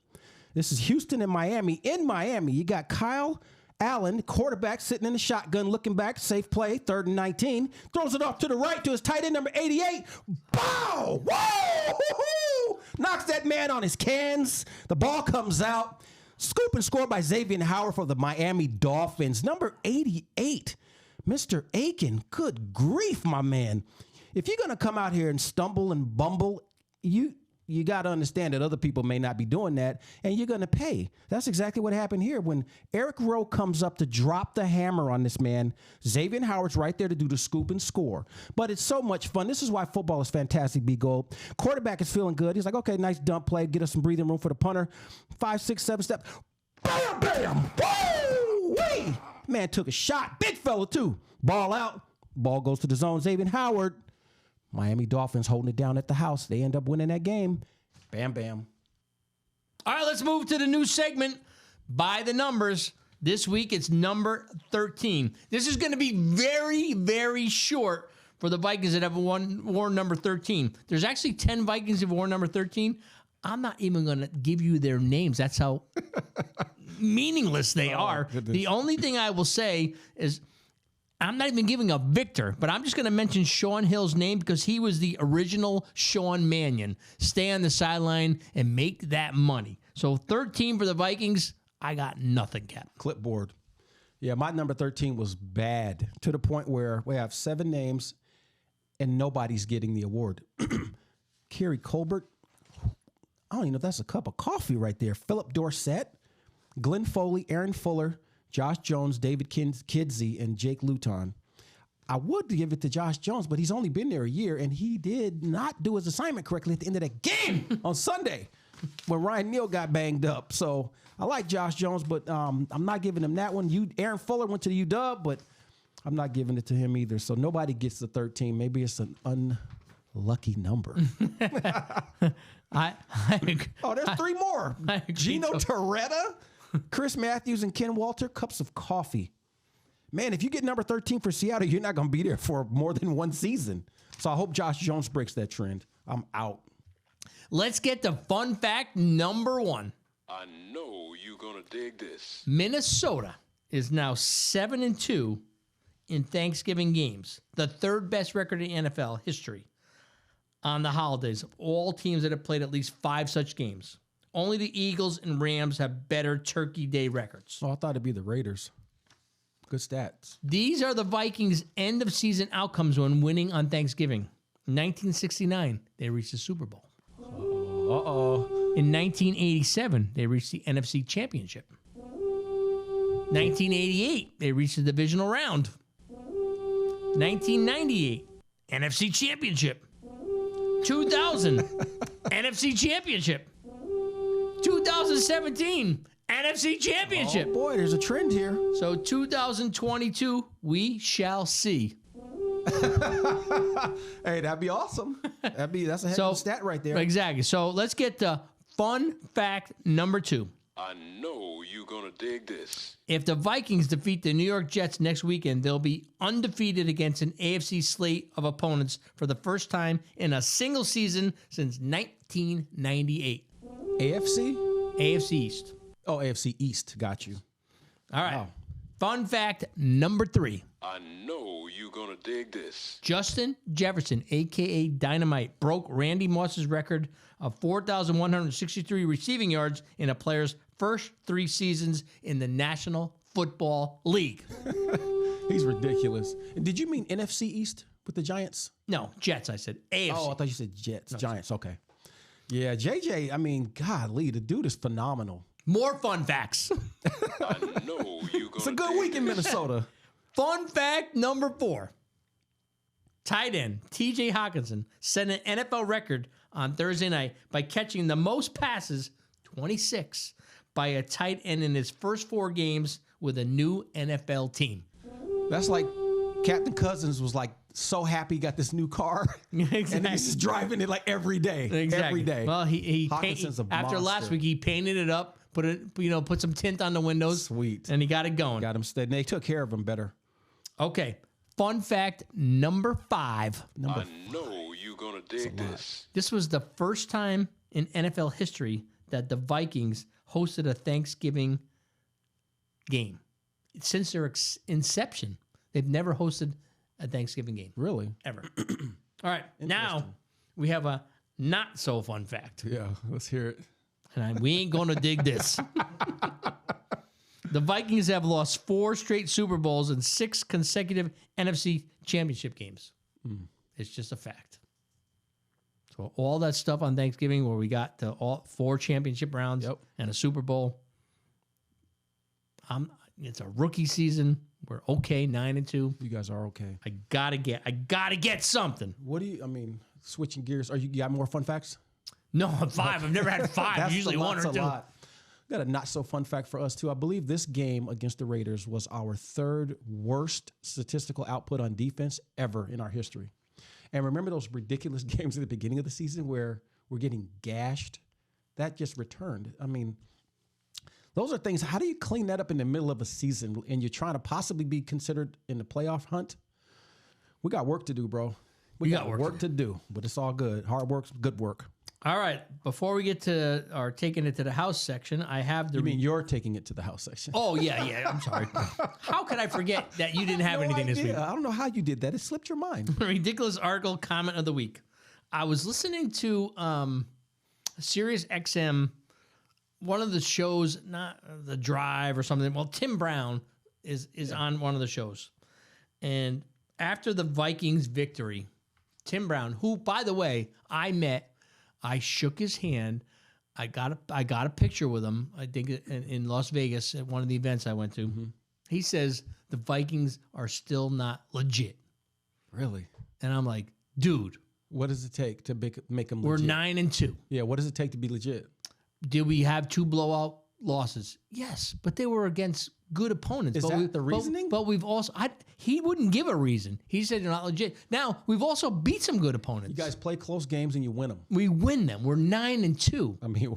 This is Houston and Miami. In Miami, you got Kyle Allen, quarterback, sitting in the shotgun, looking back, safe play, 3rd and 19. Throws it off to the right to his tight end, number 88. Bow! Whoa! Woo-hoo! Knocks that man on his cans. The ball comes out. Scoop and score by Xavier Howard for the Miami Dolphins. Number 88, Mr. Aiken. Good grief, my man. If you're going to come out here and stumble and bumble, you got to understand that other people may not be doing that, and you're going to pay. That's exactly what happened here. When Eric Rowe comes up to drop the hammer on this man, Xavier Howard's right there to do the scoop and score. But it's so much fun. This is why football is fantastic, B-Go. Quarterback is feeling good. He's like, okay, nice dump play. Get us some breathing room for the punter. 5, 6, 7 step. Bam, bam. Woo-wee. Man took a shot. Big fella, too. Ball out. Ball goes to the zone. Xavier Howard. Miami Dolphins holding it down at the house. They end up winning that game. Bam, bam. All right, let's move to the new segment, By the Numbers. This week, it's number 13. This is going to be very, very short for the Vikings that have worn number 13. There's actually 10 Vikings that have worn number 13. I'm not even going to give you their names. That's how meaningless they are. Goodness. The only thing I will say is I'm not even giving a Victor, but I'm just going to mention Sean Hill's name because he was the original Sean Mannion. Stay on the sideline and make that money. So 13 for the Vikings. I got nothing, Cap. Clipboard. Yeah, my number 13 was bad to the point where we have 7 names and nobody's getting the award. Kerry Colbert. I don't even know if that's a cup of coffee right there. Philip Dorsett, Glenn Foley, Aaron Fuller, Josh Jones, David Kidsey, and Jake Luton. I would give it to Josh Jones, but he's only been there a year, and he did not do his assignment correctly at the end of that game on Sunday when Ryan Neal got banged up. So I like Josh Jones, but I'm not giving him that one. Aaron Fuller went to the UW, but I'm not giving it to him either. So nobody gets the 13. Maybe it's an unlucky number. Oh, there's 3 more. Gino Torretta, Chris Matthews, and Ken Walter. Cups of coffee. Man, if you get number 13 for Seattle, you're not going to be there for more than 1 season. So I hope Josh Jones breaks that trend. I'm out. Let's get to fun fact number 1. I know you're going to dig this. Minnesota is now 7-2 in Thanksgiving games, the 3rd best record in NFL history on the holidays of all teams that have played at least 5 such games. Only the Eagles and Rams have better Turkey Day records. Oh, I thought it'd be the Raiders. Good stats. These are the Vikings' end-of-season outcomes when winning on Thanksgiving. In 1969, they reached the Super Bowl. In 1987, they reached the NFC Championship. 1988, they reached the divisional round. 1998, NFC Championship. 2000, NFC Championship. 2017, NFC Championship. Oh, boy, there's a trend here. So 2022, we shall see. Hey, that'd be awesome. That's a heck of a stat right there. Exactly. So let's get to fun fact number 2. I know you're gonna dig this. If the Vikings defeat the New York Jets next weekend, they'll be undefeated against an AFC slate of opponents for the first time in a single season since 1998. AFC? AFC East. Oh, AFC East. Got you. All right. Wow. Fun fact number 3. I know you're gonna dig this. Justin Jefferson, a.k.a. Dynamite, broke Randy Moss's record of 4,163 receiving yards in a player's first 3 seasons in the National Football League. He's ridiculous. Did you mean NFC East with the Giants? No, Jets, I said. AFC. Oh, I thought you said Jets. Giants. Okay. Yeah, JJ, I mean, golly, the dude is phenomenal. More fun facts. I know you're gonna It's a good dig week in this. Minnesota. Fun fact number 4. Tight end TJ Hawkinson set an NFL record on Thursday night by catching the most passes, 26, by a tight end in his first 4 games with a new NFL team. That's like Captain Cousins was like so happy he got this new car. And he's just driving it like every day. Exactly. Every day. Well, he Hawkinson's a after last monster. week he painted it up, put some tint on the windows. Sweet. And he got it going. Got him steady. They took care of him better. Okay. Fun fact number 5. I know you're gonna dig this. This was the first time in NFL history that the Vikings hosted a Thanksgiving game. Since their inception, they've never hosted a Thanksgiving game. Really? Ever. All right. Now we have a not so fun fact. Yeah, let's hear it. And we ain't going to dig this. The Vikings have lost 4 straight Super Bowls and 6 consecutive NFC championship games. It's just a fact. So all that stuff on Thanksgiving where we got to all 4 championship rounds and a Super Bowl. It's a rookie season. We're okay, 9-2. You guys are okay. I gotta get something. What do you, I mean, switching gears, you got more fun facts? No, 5. I've never had 5. That's Usually a 1 or 2. lot. Got a not so fun fact for us too. I believe this game against the Raiders was our 3rd worst statistical output on defense ever in our history. And remember those ridiculous games at the beginning of the season where we're getting gashed? That just returned. I mean, those are things. How do you clean that up in the middle of a season and you're trying to possibly be considered in the playoff hunt? We got work to do, bro. We got work to do, but it's all good. Hard work's good work. All right. Before we get to our taking it to the house section, I have the. You mean you're taking it to the house section? Oh yeah. I'm sorry. How could I forget that you didn't have anything this week? I don't know how you did that. It slipped your mind. Ridiculous article comment of the week. I was listening to Sirius XM, one of the shows, not The Drive or something. Well, Tim Brown is on one of the shows, and after the Vikings victory, Tim Brown, who by the way I met. I shook his hand. I got a picture with him, I think in Las Vegas at one of the events I went to. Mm-hmm. He says the Vikings are still not legit. Really? And I'm like, dude. What does it take to make them We're legit? 9-2. Yeah, what does it take to be legit? Did we have 2 blowout losses? Yes, but they were against good opponents. Is that the reasoning? But we've also, he wouldn't give a reason. He said they're not legit. Now, we've also beat some good opponents. You guys play close games and you win them. We win them. We're 9-2. I mean,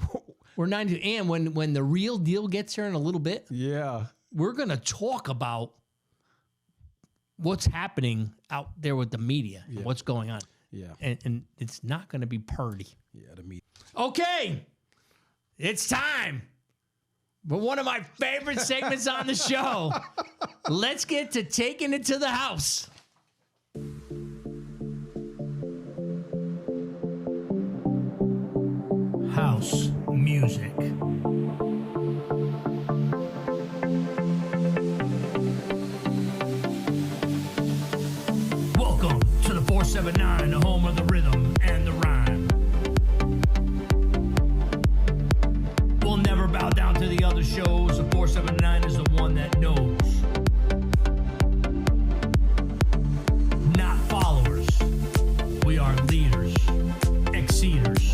We're 9-2. And when the real deal gets here in a little bit, yeah. we're going to talk about what's happening out there with the media, and what's going on. Yeah. And it's not going to be purdy. Yeah, the media. Okay, it's time for one of my favorite segments on the show. Let's get to taking it to the house. House music. Welcome to the 479, the home of the rhythm and the rhyme. We'll never bow down to the other shows. The 479 is the one that knows. Not followers. We are leaders, exceeders,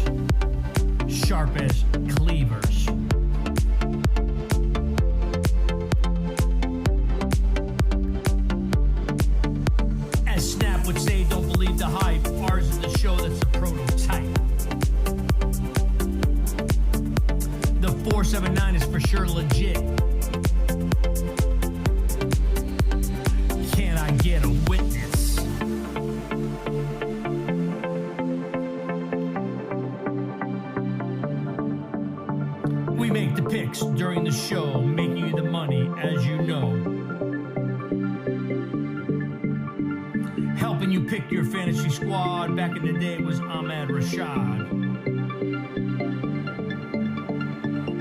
sharp as cleavers. As snap show, making you the money, as you know. Helping you pick your fantasy squad back in the day was Ahmad Rashad.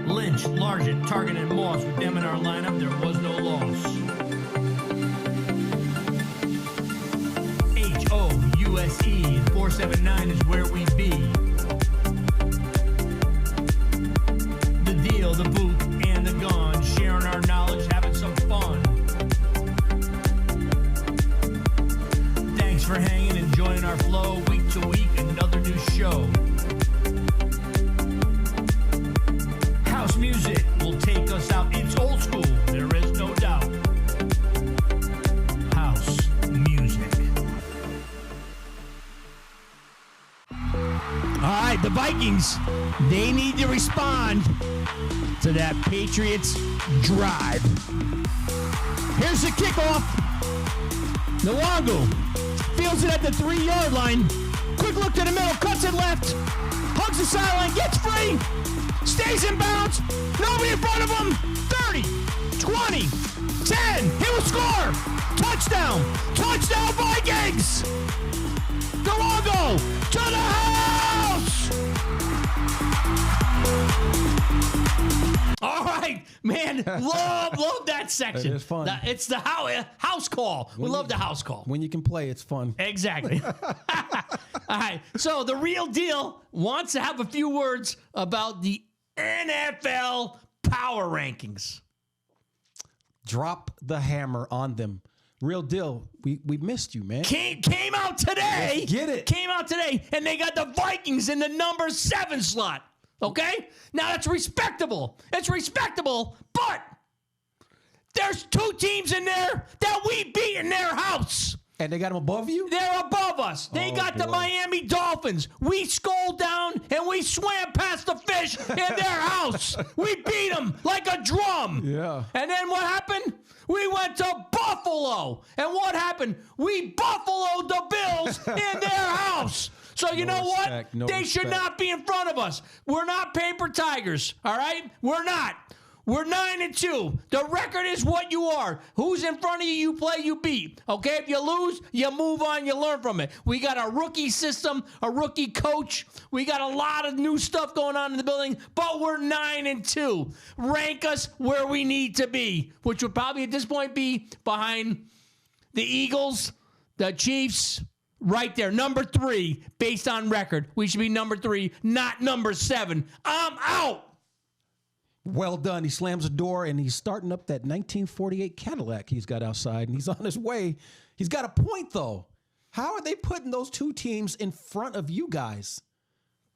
Lynch, Largent, Target, and Moss. With them in our lineup, there was no loss. HOUSE 479 is where we be. The deal, the booth, and the gun. Sharing our knowledge, having some fun. Thanks for hanging and joining our flow. Week to week, another new show. House music will take us out. It's old school, there is no doubt. House music. All right, the Vikings, they need to respond to that Patriots drive. Here's the kickoff. Nwangu fields it at the 3-yard line. Quick look to the middle, cuts it left. Hugs the sideline, gets free. Stays in bounds. Nobody in front of him. 30, 20, 10. He will score. Touchdown. Touchdown Vikings. Nwangu to the house. All right, man. Love that section. It is fun. It's the house call. We love the house call. When you can play, it's fun. Exactly. All right. So the real deal wants to have a few words about the NFL power rankings. Drop the hammer on them. Real deal. We missed you, man. Came out today. Let's get it. Came out today, and they got the Vikings in the number 7 slot. Okay? Now that's respectable. It's respectable, but there's 2 teams in there that we beat in their house. And they got them above you? They're above us. They got the Miami Dolphins. We sculled down and we swam past the fish in their house. We beat them like a drum. Yeah. And then what happened? We went to Buffalo. And what happened? We buffaloed the Bills in their house. So you know respect, what? They should not be in front of us. We're not paper tigers, all right? We're not. We're 9-2. The record is what you are. Who's in front of you, you play, you beat. Okay? If you lose, you move on, you learn from it. We got a rookie system, a rookie coach. We got a lot of new stuff going on in the building, but we're 9-2. Rank us where we need to be, which would probably at this point be behind the Eagles, the Chiefs, right there. Number 3, based on record. We should be number 3, not number 7. I'm out. Well done. He slams the door, and he's starting up that 1948 Cadillac he's got outside, and he's on his way. He's got a point, though. How are they putting those 2 teams in front of you guys?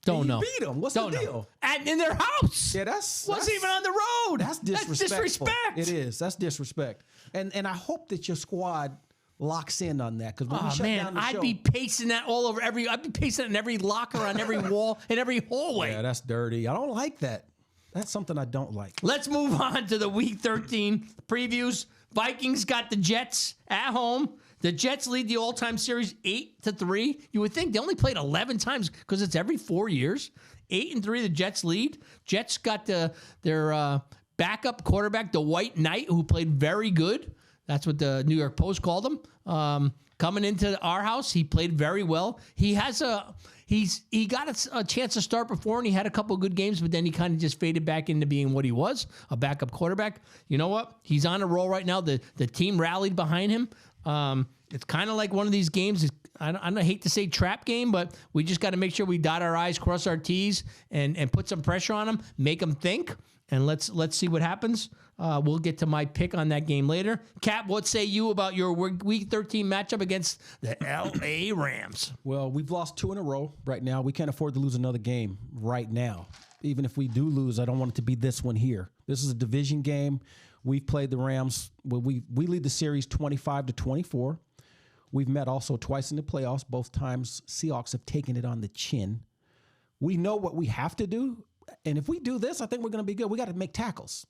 Don't know. Beat them. What's Don't the know. deal? And in their house. Yeah, that's wasn't even on the road. That's disrespectful. That's disrespect. It is. That's disrespect. And I hope that your squad locks in on that, because when we shut down the show, I'd be pasting that all over I'd be pasting it in every locker, on every wall, in every hallway. yeah, that's dirty. I don't like that. That's something I don't like. Let's move on to the Week 13 previews. Vikings got the Jets at home. The Jets lead the all-time series 8-3. You would think they only played 11 times because it's every 4 years. 8-3, the Jets lead. Jets got their backup quarterback, the White Knight, who played very good. That's what the New York Post called him. Coming into our house, he played very well. He has he got a chance to start before, and he had a couple of good games, but then he kind of just faded back into being what he was, a backup quarterback. You know what? He's on a roll right now. The team rallied behind him. It's kind of like one of these games. I hate to say trap game, but we just got to make sure we dot our I's, cross our T's, and put some pressure on them, make them think, and let's see what happens. We'll get to my pick on that game later. Cap, what say you about your Week 13 matchup against the L.A. Rams? Well, we've lost 2 in a row right now. We can't afford to lose another game right now. Even if we do lose, I don't want it to be this one here. This is a division game. We've played the Rams. Well, we lead the series 25-24. We've met also twice in the playoffs. Both times, Seahawks have taken it on the chin. We know what we have to do. And if we do this, I think we're going to be good. We got to make tackles.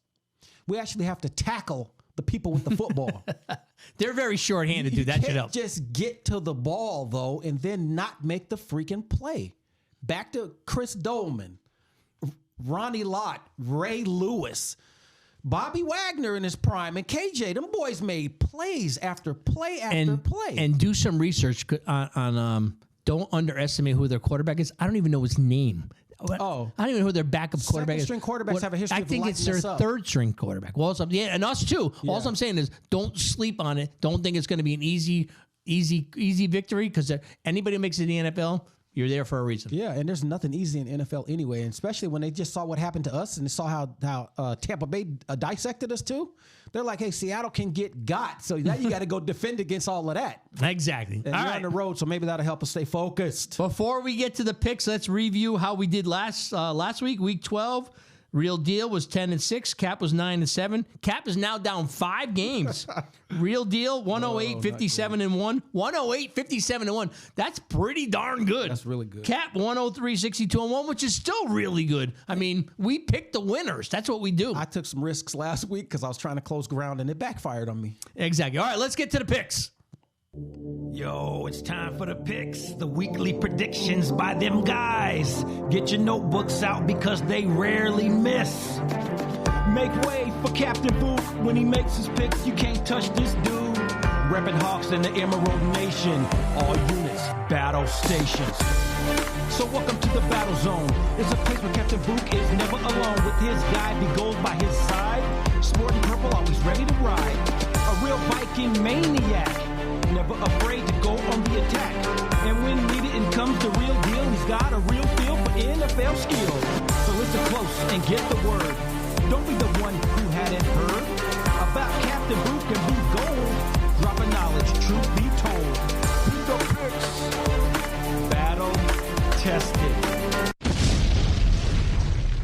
We actually have to tackle the people with the football. They're very short-handed, dude. That should help. Just get to the ball, though, and then not make the freaking play. Back to Chris Dolman, Ronnie Lott, Ray Lewis. Bobby Wagner in his prime and KJ, them boys made plays after play after play. And do some research on don't underestimate who their quarterback is. I don't even know his name. Oh. I don't even know who their backup quarterback is. Second-string quarterbacks have a history I of think it's lighting their us up. third-string quarterback. Well, and us too. Yeah. All I'm saying is don't sleep on it. Don't think it's going to be an easy victory because anybody who makes it in the NFL, you're there for a reason. Yeah, and there's nothing easy in the NFL anyway, and especially when they just saw what happened to us and they saw how Tampa Bay dissected us too. They're like, hey, Seattle can get got, so now you got to go defend against all of that. Exactly. And All you're right. on the road, so maybe that'll help us stay focused. Before we get to the picks, let's review how we did last week, week 12. Real Deal was 10-6. Cap was 9-7. Cap is now down 5 games. Real Deal 108, 57-1. 108, 57-1. That's pretty darn good. That's really good. Cap 103, 62-1, which is still really good. I mean, we picked the winners. That's what we do. I took some risks last week because I was trying to close ground and it backfired on me. Exactly. All right, let's get to the picks. Yo, it's time for the picks, the weekly predictions by them guys. Get your notebooks out because they rarely miss. Make way for Captain Book when he makes his picks. You can't touch this dude. Reppin' Hawks in the Emerald Nation. All units, battle stations. So welcome to the battle zone. It's a place where Captain Book is never alone. With his guy, be gold by his side. Sporting purple, always ready to ride. A real Viking maniac. Never afraid to go on the attack. And when needed and comes the real deal, he's got a real feel for NFL skill. So listen close and get the word. Don't be the one who hadn't heard about Captain Book and Blue Gold. Dropping knowledge, truth be told. Pico picks, battle tested.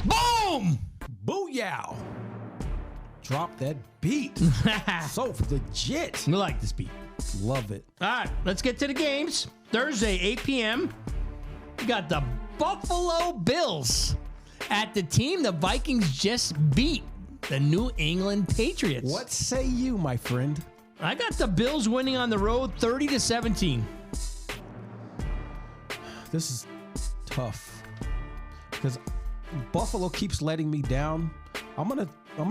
Boom! Booyah! Drop that beat. So legit. We like this beat. Love it. All right, let's get to the games. Thursday, 8 p.m. We got the Buffalo Bills at the team the Vikings just beat, the New England Patriots. What say you, my friend? I got the Bills winning on the road 30-17. This is tough because Buffalo keeps letting me down. I'm gonna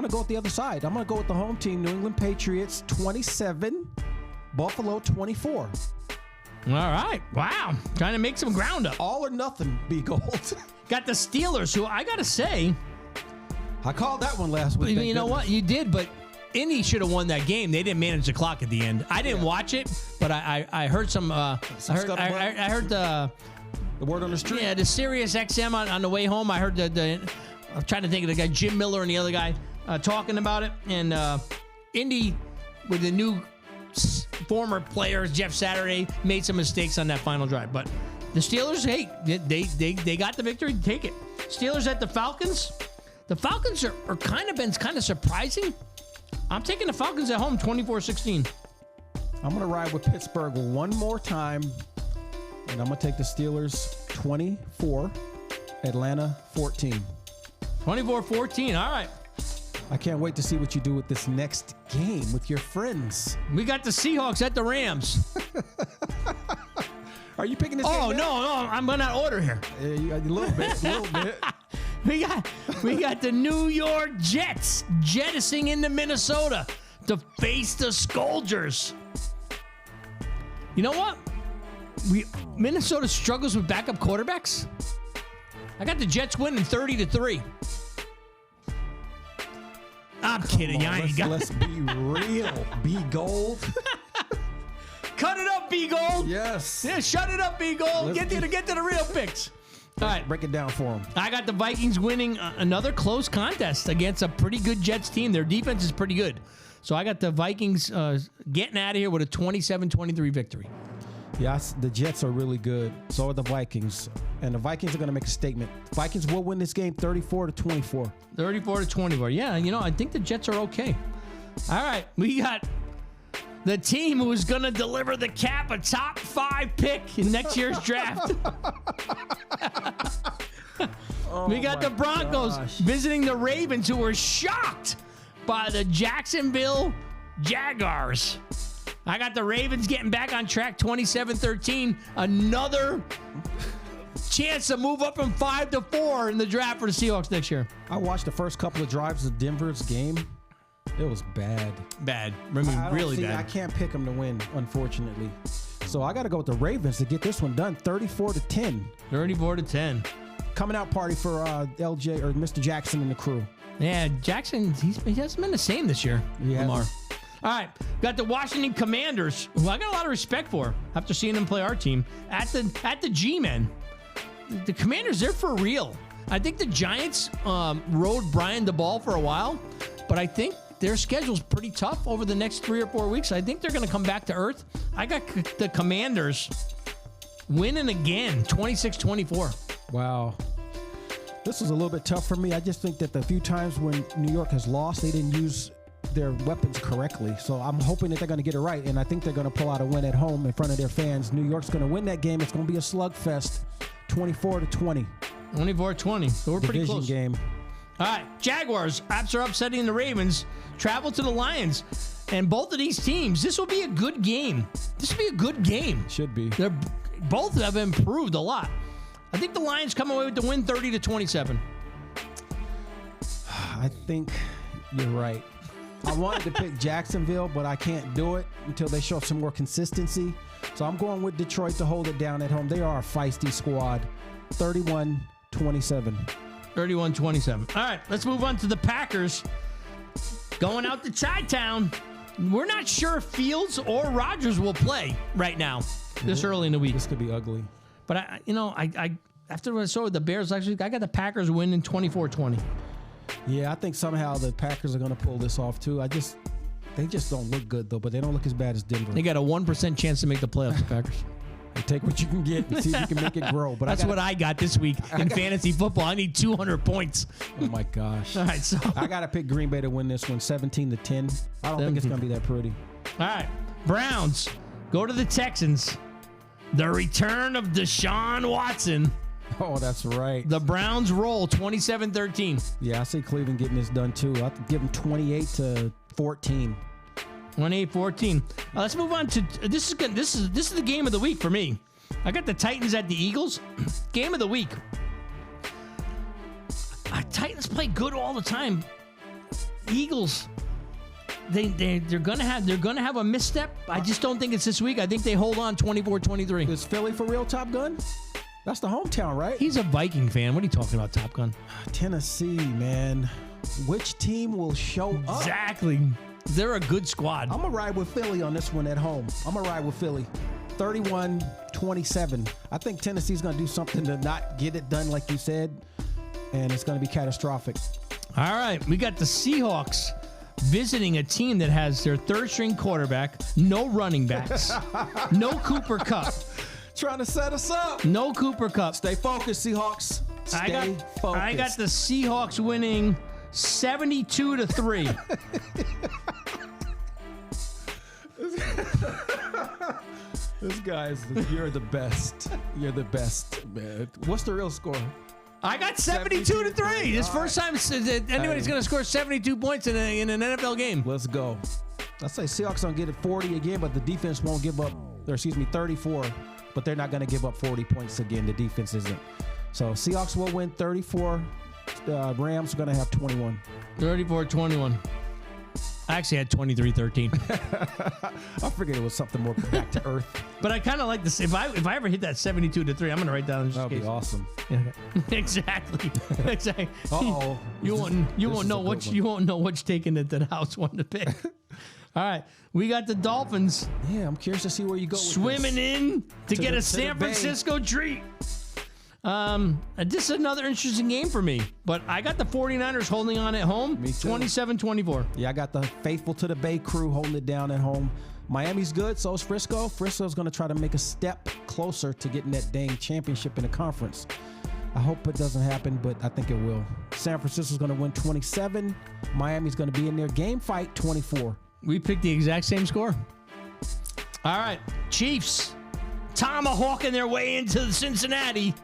go with the other side. I'm gonna go with the home team, New England Patriots, 27, Buffalo 24. All right. Wow. Trying to make some ground up. All or nothing, be gold. Got the Steelers, who I got to say, I called that one last week. you know what? You did, but Indy should have won that game. They didn't manage the clock at the end. I didn't watch it, but I heard some. I heard the word on the street. Yeah, the Sirius XM on the way home. I heard I'm trying to think of the guy, Jim Miller and the other guy talking about it. And Indy, with the new former players, Jeff Saturday, made some mistakes on that final drive. But the Steelers, hey, they got the victory. Take it. Steelers at the Falcons. The Falcons are kind of surprising. I'm taking the Falcons at home, 24-16. I'm going to ride with Pittsburgh one more time, and I'm going to take the Steelers 24, Atlanta 14. 24-14, all right. I can't wait to see what you do with this next game with your friends. We got the Seahawks at the Rams. Are you picking this Oh, game? no, I'm going out of order here. A little bit. We got the New York Jets jettisoning into Minnesota to face the Scourgers. You know what? Minnesota struggles with backup quarterbacks. I got the Jets winning 30-3. I'm kidding. Let's be real. Be gold. Cut it up, B Gold. Yes. Yeah, shut it up, B Gold. Get to the real picks. All right. Break it down for them. I got the Vikings winning another close contest against a pretty good Jets team. Their defense is pretty good. So I got the Vikings getting out of here with a 27-23 victory. Yes, the Jets are really good. So are the Vikings. And the Vikings are going to make a statement. Vikings will win this game 34-24. 34-24. Yeah, I think the Jets are okay. All right. We got the team who's going to deliver the Cap a top 5 pick in next year's draft. We got the Broncos visiting the Ravens, who were shocked by the Jacksonville Jaguars. I got the Ravens getting back on track, 27-13. Another chance to move up from 5-4 in the draft for the Seahawks next year. I watched the first couple of drives of Denver's game. It was bad. Bad. I mean, I don't really see, I bad. can't pick them to win, unfortunately. So I got to go with the Ravens to get this one done, 34-10. 34-10. Coming out party for LJ or Mr. Jackson and the crew. Yeah, Jackson, he hasn't been the same this year. He Lamar. hasn't. All right, got the Washington Commanders, who I got a lot of respect for after seeing them play our team at the G-Men. The Commanders, they're for real. I think the Giants rode Brian the ball for a while, but I think their schedule's pretty tough over the next 3 or 4 weeks. I think they're going to come back to earth. I got the Commanders winning again, 26-24. Wow. This was a little bit tough for me. I just think that the few times when New York has lost, they didn't use their weapons correctly. So I'm hoping that they're going to get it right, and I think they're going to pull out a win at home in front of their fans. New York's going to win that game. It's going to be a slugfest, 24-20. 24-20. So we're pretty Division close. game. All right, Jaguars, after upsetting the Ravens, travel to the Lions. And both of these teams, this will be a good game. This will be a good game. Should be. Both have improved a lot. I think the Lions come away with the win 30-27. I think you're right. I wanted to pick Jacksonville, but I can't do it until they show some more consistency. So I'm going with Detroit to hold it down at home. They are a feisty squad. 31-27. 31-27. All right, let's move on to the Packers. Going out to Chi-Town. We're not sure if Fields or Rodgers will play right now, this early in the week. This could be ugly. But I after what I saw with the Bears, actually, I got the Packers winning 24-20. Yeah, I think somehow the Packers are going to pull this off too. They just don't look good though, but they don't look as bad as Denver. They got a 1% chance to make the playoffs, the Packers. You take what you can get and see if you can make it grow. But That's what I got this week in fantasy football. I need 200 points. Oh my gosh! All right, so I got to pick Green Bay to win this one, 17-10. I don't think it's going to be that pretty. all right, Browns go to the Texans. The return of Deshaun Watson. Oh, that's right. The Browns roll 27-13. Yeah, I see Cleveland getting this done too. I could give them 28-14. 28-14. Let's move on to this is the game of the week for me. I got the Titans at the Eagles. Game of the week. Titans play good all the time. Eagles, they're gonna have a misstep. I just don't think it's this week. I think they hold on 24-23. Is Philly for real, Top Gun? That's the hometown, right? He's a Viking fan. What are you talking about, Top Gun? Tennessee, man. Which team will show up? Exactly. They're a good squad. I'm going to ride with Philly on this one at home. I'm going to ride with Philly. 31-27. I think Tennessee's going to do something to not get it done like you said, and it's going to be catastrophic. All right, we got the Seahawks visiting a team that has their third-string quarterback, no running backs, no Cooper Kupp. Trying to set us up. No Cooper Kupp. Stay focused, Seahawks. Stay focused. I got the Seahawks winning 72-3. This guy's, you're the best. You're the best, man. What's the real score? I got 72-3. This first time anybody's going to score 72 points in an NFL game. Let's go. I say Seahawks don't get it 40 again, but the defense won't give up, 34, but they're not going to give up 40 points again. The defense isn't. So Seahawks will win 34. Rams are going to have 21. 34-21. I actually had 23-13. I figured it was something more back to earth. But I kind of like this. If I ever hit that 72-3, I'm going to write down. That would be awesome. Yeah, okay. Exactly. Exactly. Uh-oh. You won't know which taking it to the house one to pick. All right, we got the Dolphins Yeah, I'm curious to see where you go with swimming this. in to get the- a to San the Bay. Francisco treat. This is another interesting game for me, but I got the 49ers holding on at home, Me too. 27-24. Yeah, I got the faithful to the Bay crew holding it down at home. Miami's good, so is Frisco. Frisco's going to try to make a step closer to getting that dang championship in the conference. I hope it doesn't happen, but I think it will. San Francisco's going to win 27. Miami's going to be in their game fight 24. We picked the exact same score. All right, Chiefs tomahawking their way into Cincinnati.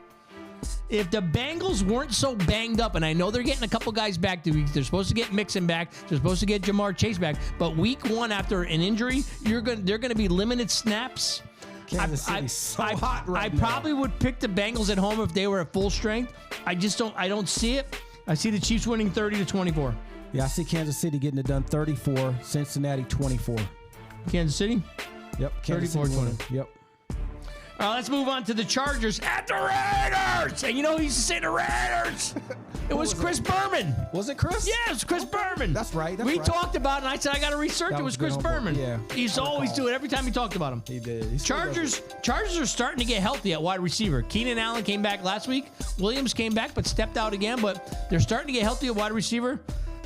If the Bengals weren't so banged up, and I know they're getting a couple guys back, they're supposed to get Mixon back, they're supposed to get Jamar Chase back, but week one after an injury, they're going to be limited snaps. Kansas City's so hot right I now. probably would pick the Bengals at home if they were at full strength. I don't see it. I see the Chiefs winning 30-24. Yeah, I see Kansas City getting it done 34, Cincinnati 24. Kansas City? Yep, Kansas 34-20. City winning. Yep. All right, let's move on to the Chargers at the Raiders. And you know who used to say the Raiders? It was Chris Berman. Was it Chris? Yeah, it was Chris Berman. That's right. We talked about it, and I said, I got to research. That It was was Chris good on board. Berman. Yeah, He used to always do it every time we talked about him. He did. He still does it. Chargers are starting to get healthy at wide receiver. Keenan Allen came back last week. Williams came back but stepped out again. But they're starting to get healthy at wide receiver.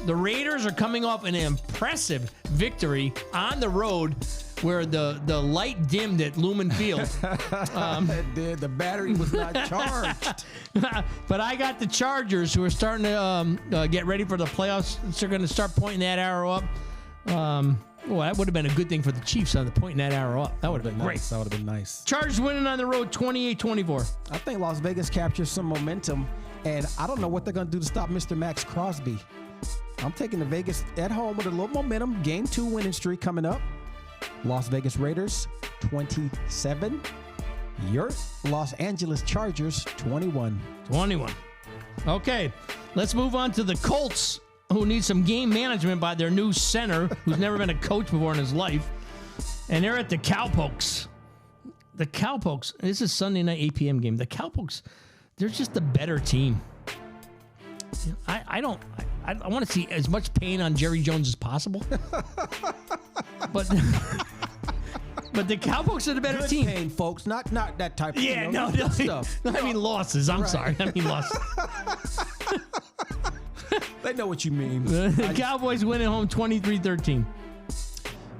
The Raiders are coming off an impressive victory on the road where the light dimmed at Lumen Field. It did. The battery was not charged. But I got the Chargers, who are starting to get ready for the playoffs. They're going to start pointing that arrow up. Well, that would have been a good thing for the Chiefs on the pointing that arrow up. That would have been great. Nice. That would have been nice. Chargers winning on the road 28-24. I think Las Vegas captures some momentum, and I don't know what they're going to do to stop Mr. Max Crosby. I'm taking the Vegas at home with a little momentum. Game 2 winning streak coming up. Las Vegas Raiders 27. Your Los Angeles Chargers 21. 21. Okay, let's move on to the Colts, who need some game management by their new center, who's never been a coach before in his life. And they're at the Cowpokes. The Cowpokes, this is Sunday night 8 p.m. game. The Cowpokes, they're just the better team. I want to see as much pain on Jerry Jones as possible. But the Cowpokes are the better Good team. pain, folks. Not that type of Yeah, no, good stuff. I mean losses. I'm sorry. I mean losses. They know what you mean. The Cowboys win at home 23-13.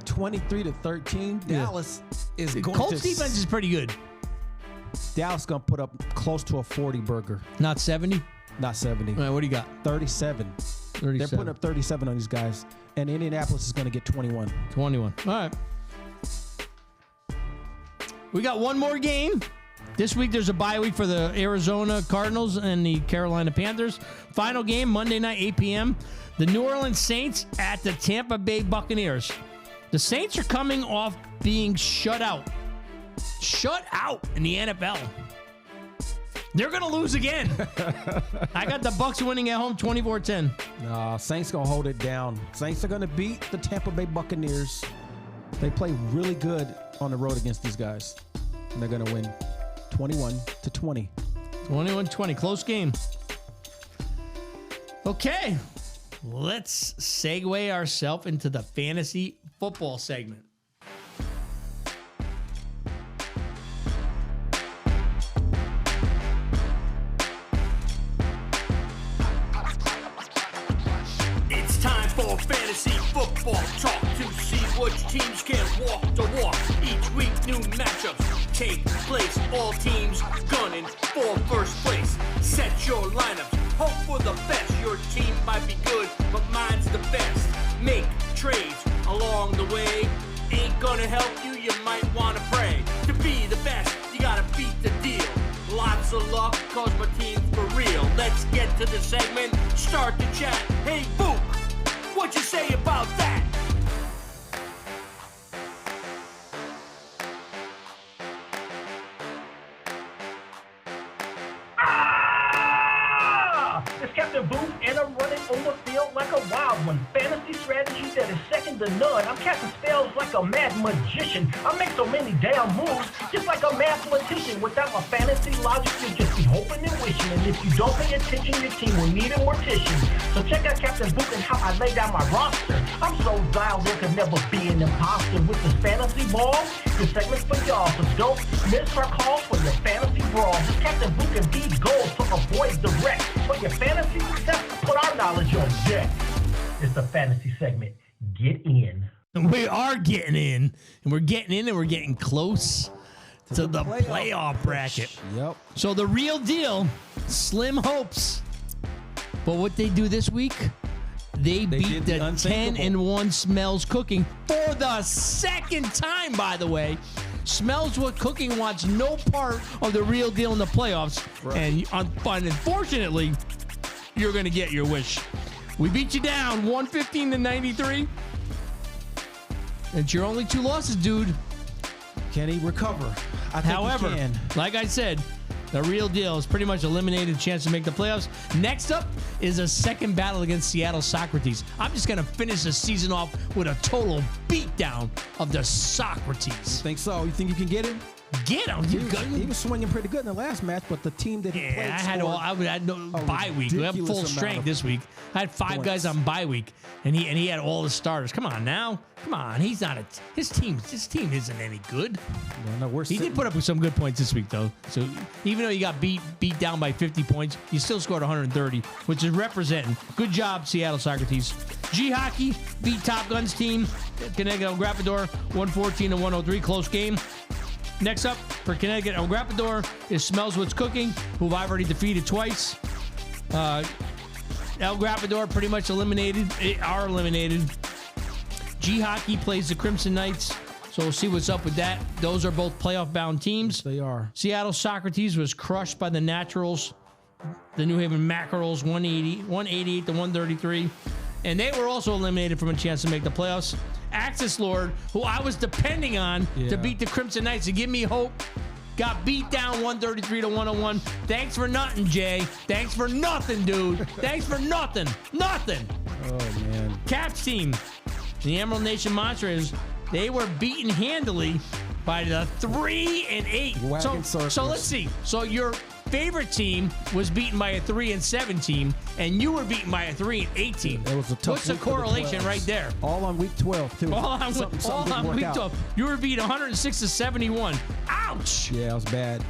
23-13. Dallas is going Colts to defense is pretty good. Dallas going to put up close to a 40 burger. Not 70. Not 70. All right, what do you got? 37. 37. They're putting up 37 on these guys. And Indianapolis is going to get 21. 21. All right. We got one more game. This week there's a bye week for the Arizona Cardinals and the Carolina Panthers. Final game, Monday night, 8 p.m. The New Orleans Saints at the Tampa Bay Buccaneers. The Saints are coming off being shut out. Shut out in the NFL. They're going to lose again. I got the Bucs winning at home 24-10. Saints going to hold it down. Saints are going to beat the Tampa Bay Buccaneers. They play really good on the road against these guys. And they're going to win 21-20. 21-20. Close game. Okay. Let's segue ourselves into the fantasy football segment. It's time for fantasy football talk to see which teams can walk the walk. Each week, new matchups take place. All teams gunning for first place. Set your lineups, hope for the best. Your team might be good, but mine's the best. Make trades along the way. Ain't gonna help you, you might wanna pray. To be the best, you gotta beat the deal. Lots of luck, cause my team's for real. Let's get to the segment, start the chat. Hey, Book, what you say about that? It's Captain Booth, and I'm running on the field like a wild one. Fantasy strategy that is second to none. I'm casting spells like a mad magician. I make so many damn moves, just like a mathematician. Without my fantasy logic, you'll just be hoping and wishing. And if you don't pay attention, your team will need a mortician. So check out Captain Booth and how I lay down my roster. I'm so dialed, there could never be an imposter. With this fantasy ball, this segment's for y'all. So don't miss our calls for your fantasy brawl. This Captain Booth can be gold, so avoid the wreck. For your fantasy success, put our knowledge on deck. It's the fantasy segment. Get in. We are getting in, and we're getting close to the playoff bracket. Yep. So the real deal, slim hopes. But what they do this week, they beat did the the unthinkable. 10-1 Smells Cooking for the second time, by the way. Smells What Cooking wants no part of the real deal in the playoffs. Right. And unfortunately, you're going to get your wish. We beat you down 115-93. It's your only two losses, dude. Can he recover? I think However, he can. like I said, The Real Deal is pretty much eliminated, chance to make the playoffs. Next up is a second battle against Seattle Socrates. I'm just going to finish the season off with a total beatdown of the Socrates. Think so? You think you can get him? Get him. He was swinging pretty good in the last match, but the team that he played I had no bye week. We have ridiculous full amount strength of this week. I had 5 guys on bye week, and he had all the starters. Come on now. Come on. He's not his team isn't any good. No, He did put up some good points this week, though. So even though you got beat down by 50 points, you still scored 130, which is representing. Good job, Seattle Socrates. G Hockey beat Top Gun's team, Connecticut El Grapador, 114-103, close game. Next up for Connecticut El Grapador is Smells What's Cooking, who I've already defeated twice. El Grapador pretty much eliminated. G Hockey plays the Crimson Knights, so we'll see what's up with that. Those are both playoff-bound teams. They are. Seattle Socrates was crushed by the Naturals, the New Haven Mackerels, 188-133. And they were also eliminated from a chance to make the playoffs. Axis Lord, who I was depending on to beat the Crimson Knights to give me hope, got beat down 133-101. Thanks for nothing, Jay. Thanks for nothing, dude. Thanks for nothing. Nothing. Oh, man. Caps team, the Emerald Nation Monsters, they were beaten handily by the 3-8. Wagon So circles. let's see. So your favorite team was beaten by a 3-7 team, and you were beaten by a 3-8 team. It was a tough What's the week for the correlation 12s. right there? All on week 12, too. All on Something didn't work week out. 12. You were beat 106-71. Ouch! Yeah, it was bad.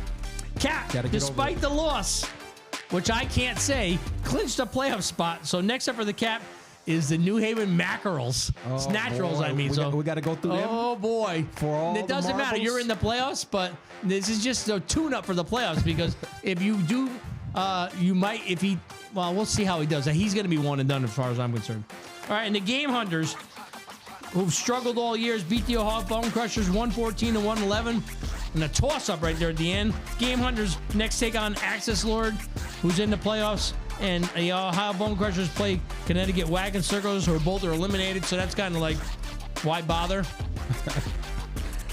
Cap, Gotta get despite the loss, which I can't say, clinched a playoff spot. So next up for the Cap is the New Haven Mackerels. It's Oh, Naturals, boy. I mean. We got to go through them. Oh, boy. For all It the doesn't matter. marbles? You're in the playoffs, but this is just a tune-up for the playoffs because if you do, you might, we'll see how he does. He's going to be one and done as far as I'm concerned. All right, and the Game Hunters, who've struggled all years, beat the Ohio Bone Crushers 114-111. And a toss-up right there at the end. Game Hunters next take on Axis Lord, who's in the playoffs. And the Ohio Bone Crushers play Connecticut Wagon Circles, who both are eliminated. So that's kind of like, why bother?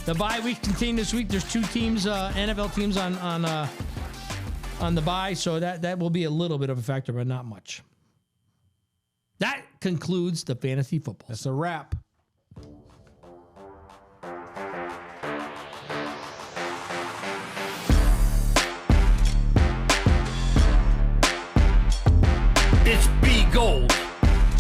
The bye week continued this week. There's 2 teams, NFL teams on the bye. So that will be a little bit of a factor, but not much. That concludes the fantasy football. That's a wrap. It's B Gold,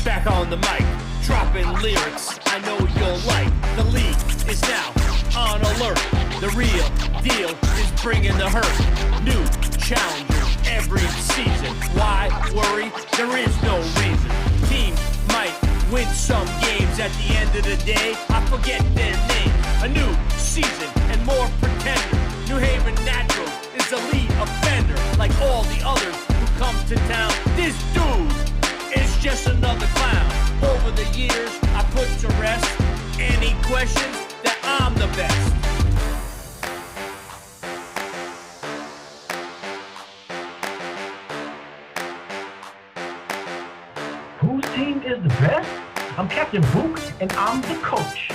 back on the mic, dropping lyrics I know you'll like. The league is now on alert. The Real Deal is bringing the hurt. New challengers every season. Why worry? There is no reason. Teams might win some games. At the end of the day, I forget their name. A new season and more pretenders. New Haven Naturals is the lead offender. Like all the others who come to town, this dude is just another clown. Over the years, I put to rest any questions that I'm the best. Whose team is the best? I'm Captain Book, and I'm the coach.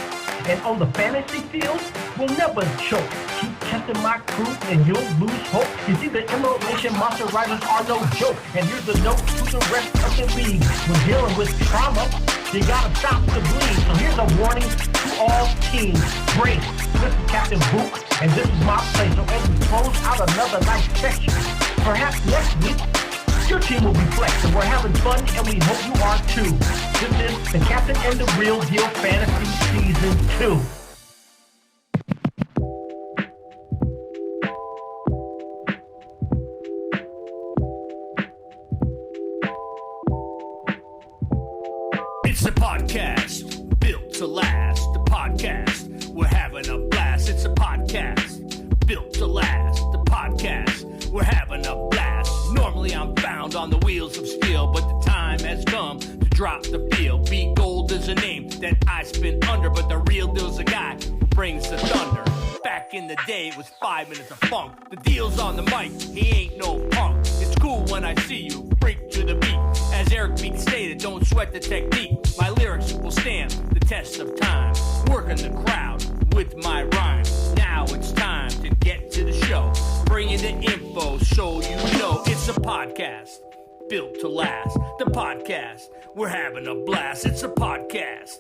And on the fantasy field, we'll never choke. Keep testing my crew, and you'll lose hope. You see, the Emerald Nation Monster Riders are no joke. And here's the note to the rest of the league. When dealing with trauma, you gotta stop the bleed. So here's a warning to all teams. Brace. This is Captain Book, and this is my place. So as we close out another nice section, perhaps next week, your team will be flexed, and we're having fun, and we hope you are too. This is the Captain and the Real Deal Fantasy Season 2. It's a podcast built to last. The podcast, we're having a blast. It's a podcast built to last. The podcast, we're having a blast. Normally I'm found on the wheels of steel, but the time has come to drop the field. B Gold is a name that I spin under, but the real deal's a guy who brings the thunder. Back in the day, it was 5 minutes of funk. The deal's on the mic, he ain't no punk. It's cool when I see you freak to the beat. As Eric Beat stated, don't sweat the technique. My lyrics will stand the test of time. Working the crowd with my rhyme. Now it's time to get to the show. Bringing the info info so you know it's a podcast built to last. The podcast, we're having a blast. It's a podcast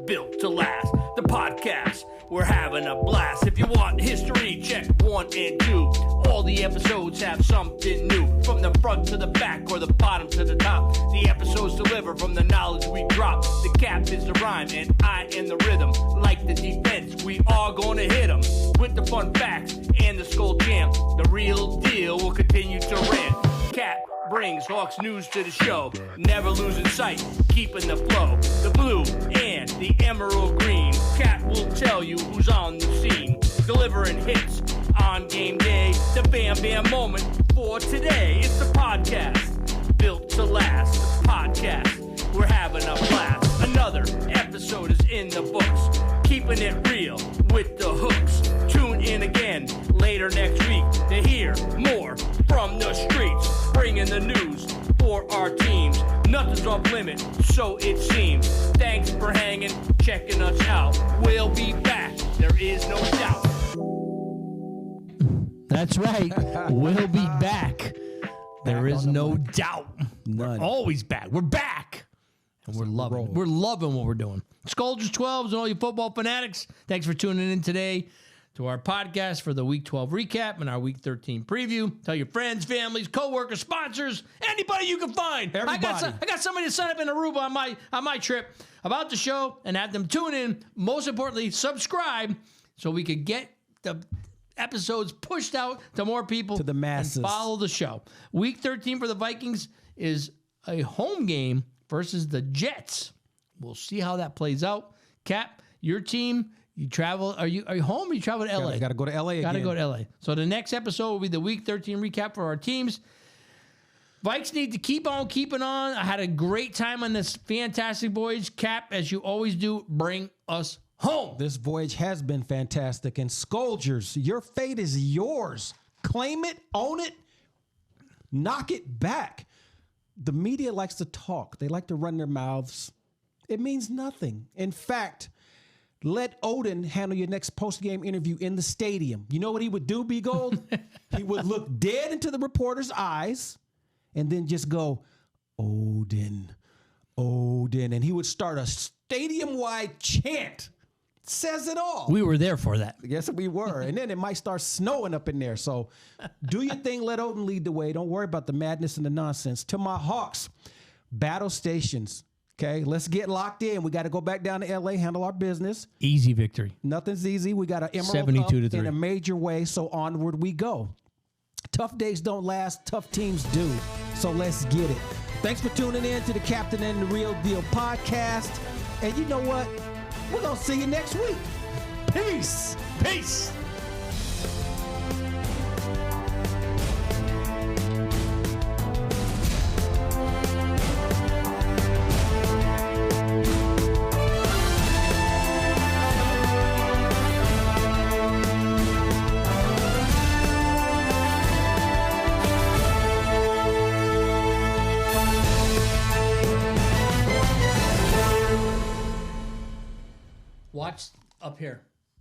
built to last. The podcast, we're having a blast. If you want history, check 1 and 2. All the episodes have something new. From the front to the back or the bottom to the top. The episodes deliver from the knowledge we drop. The captain's the rhyme and I am the rhythm. Like the defense, we are gonna hit them. With the fun facts and the Skull Jam. The real deal will continue to rant. Cap brings Hawks news to the show. Never losing sight, keeping the flow. The blue and the emerald green. Cat will tell you who's on the scene. Delivering hits on game day. The bam bam moment for today. It's the podcast built to last. The podcast, we're having a blast. Another episode is in the books. Keeping it real with the hooks. Tune in again later next week to hear more from the streets. Bringing the news for our teams. Nothing's off limit, so it seems. Thanks for hanging, checking us out. We'll be back, there is no doubt. That's right. We'll be back. There is no doubt. None. We're always back. We're back. And we're loving what we're doing. Scolders 12s and all you football fanatics, thanks for tuning in today to our podcast for the Week 12 recap and our Week 13 preview. Tell your friends, families, co-workers, sponsors, anybody you can find. Everybody. I got somebody to sign up in Aruba on my trip about the show and have them tune in. Most importantly, subscribe so we could get the episodes pushed out to more people. To the masses. And follow the show. Week 13 for the Vikings is a home game versus the Jets. We'll see how that plays out. Cap, your team, you travel. Are you home or you travel to LA? Got to go to LA again. Got to go to LA. So the next episode will be the Week 13 recap for our teams. Vikes need to keep on keeping on. I had a great time on this fantastic voyage. Cap, as you always do, bring us home. This voyage has been fantastic. And Scolders, your fate is yours. Claim it, own it, knock it back. The media likes to talk. They like to run their mouths. It means nothing. In fact, let Odin handle your next post-game interview in the stadium. You know what he would do, B Gold? He would look dead into the reporter's eyes and then just go, Odin, Odin. And he would start a stadium-wide chant. Says it all. We were there for that. Yes, we were. And then it might start snowing up in there. So do your thing. Let Odin lead the way. Don't worry about the madness and the nonsense. To my Hawks, battle stations. Okay, let's get locked in. We got to go back down to L.A., handle our business. Easy victory. Nothing's easy. We got an emerald 72-3 in a major way, so onward we go. Tough days don't last. Tough teams do. So let's get it. Thanks for tuning in to the Captain and the Real Deal podcast. And you know what? We're going to see you next week. Peace. Peace. Watch up here.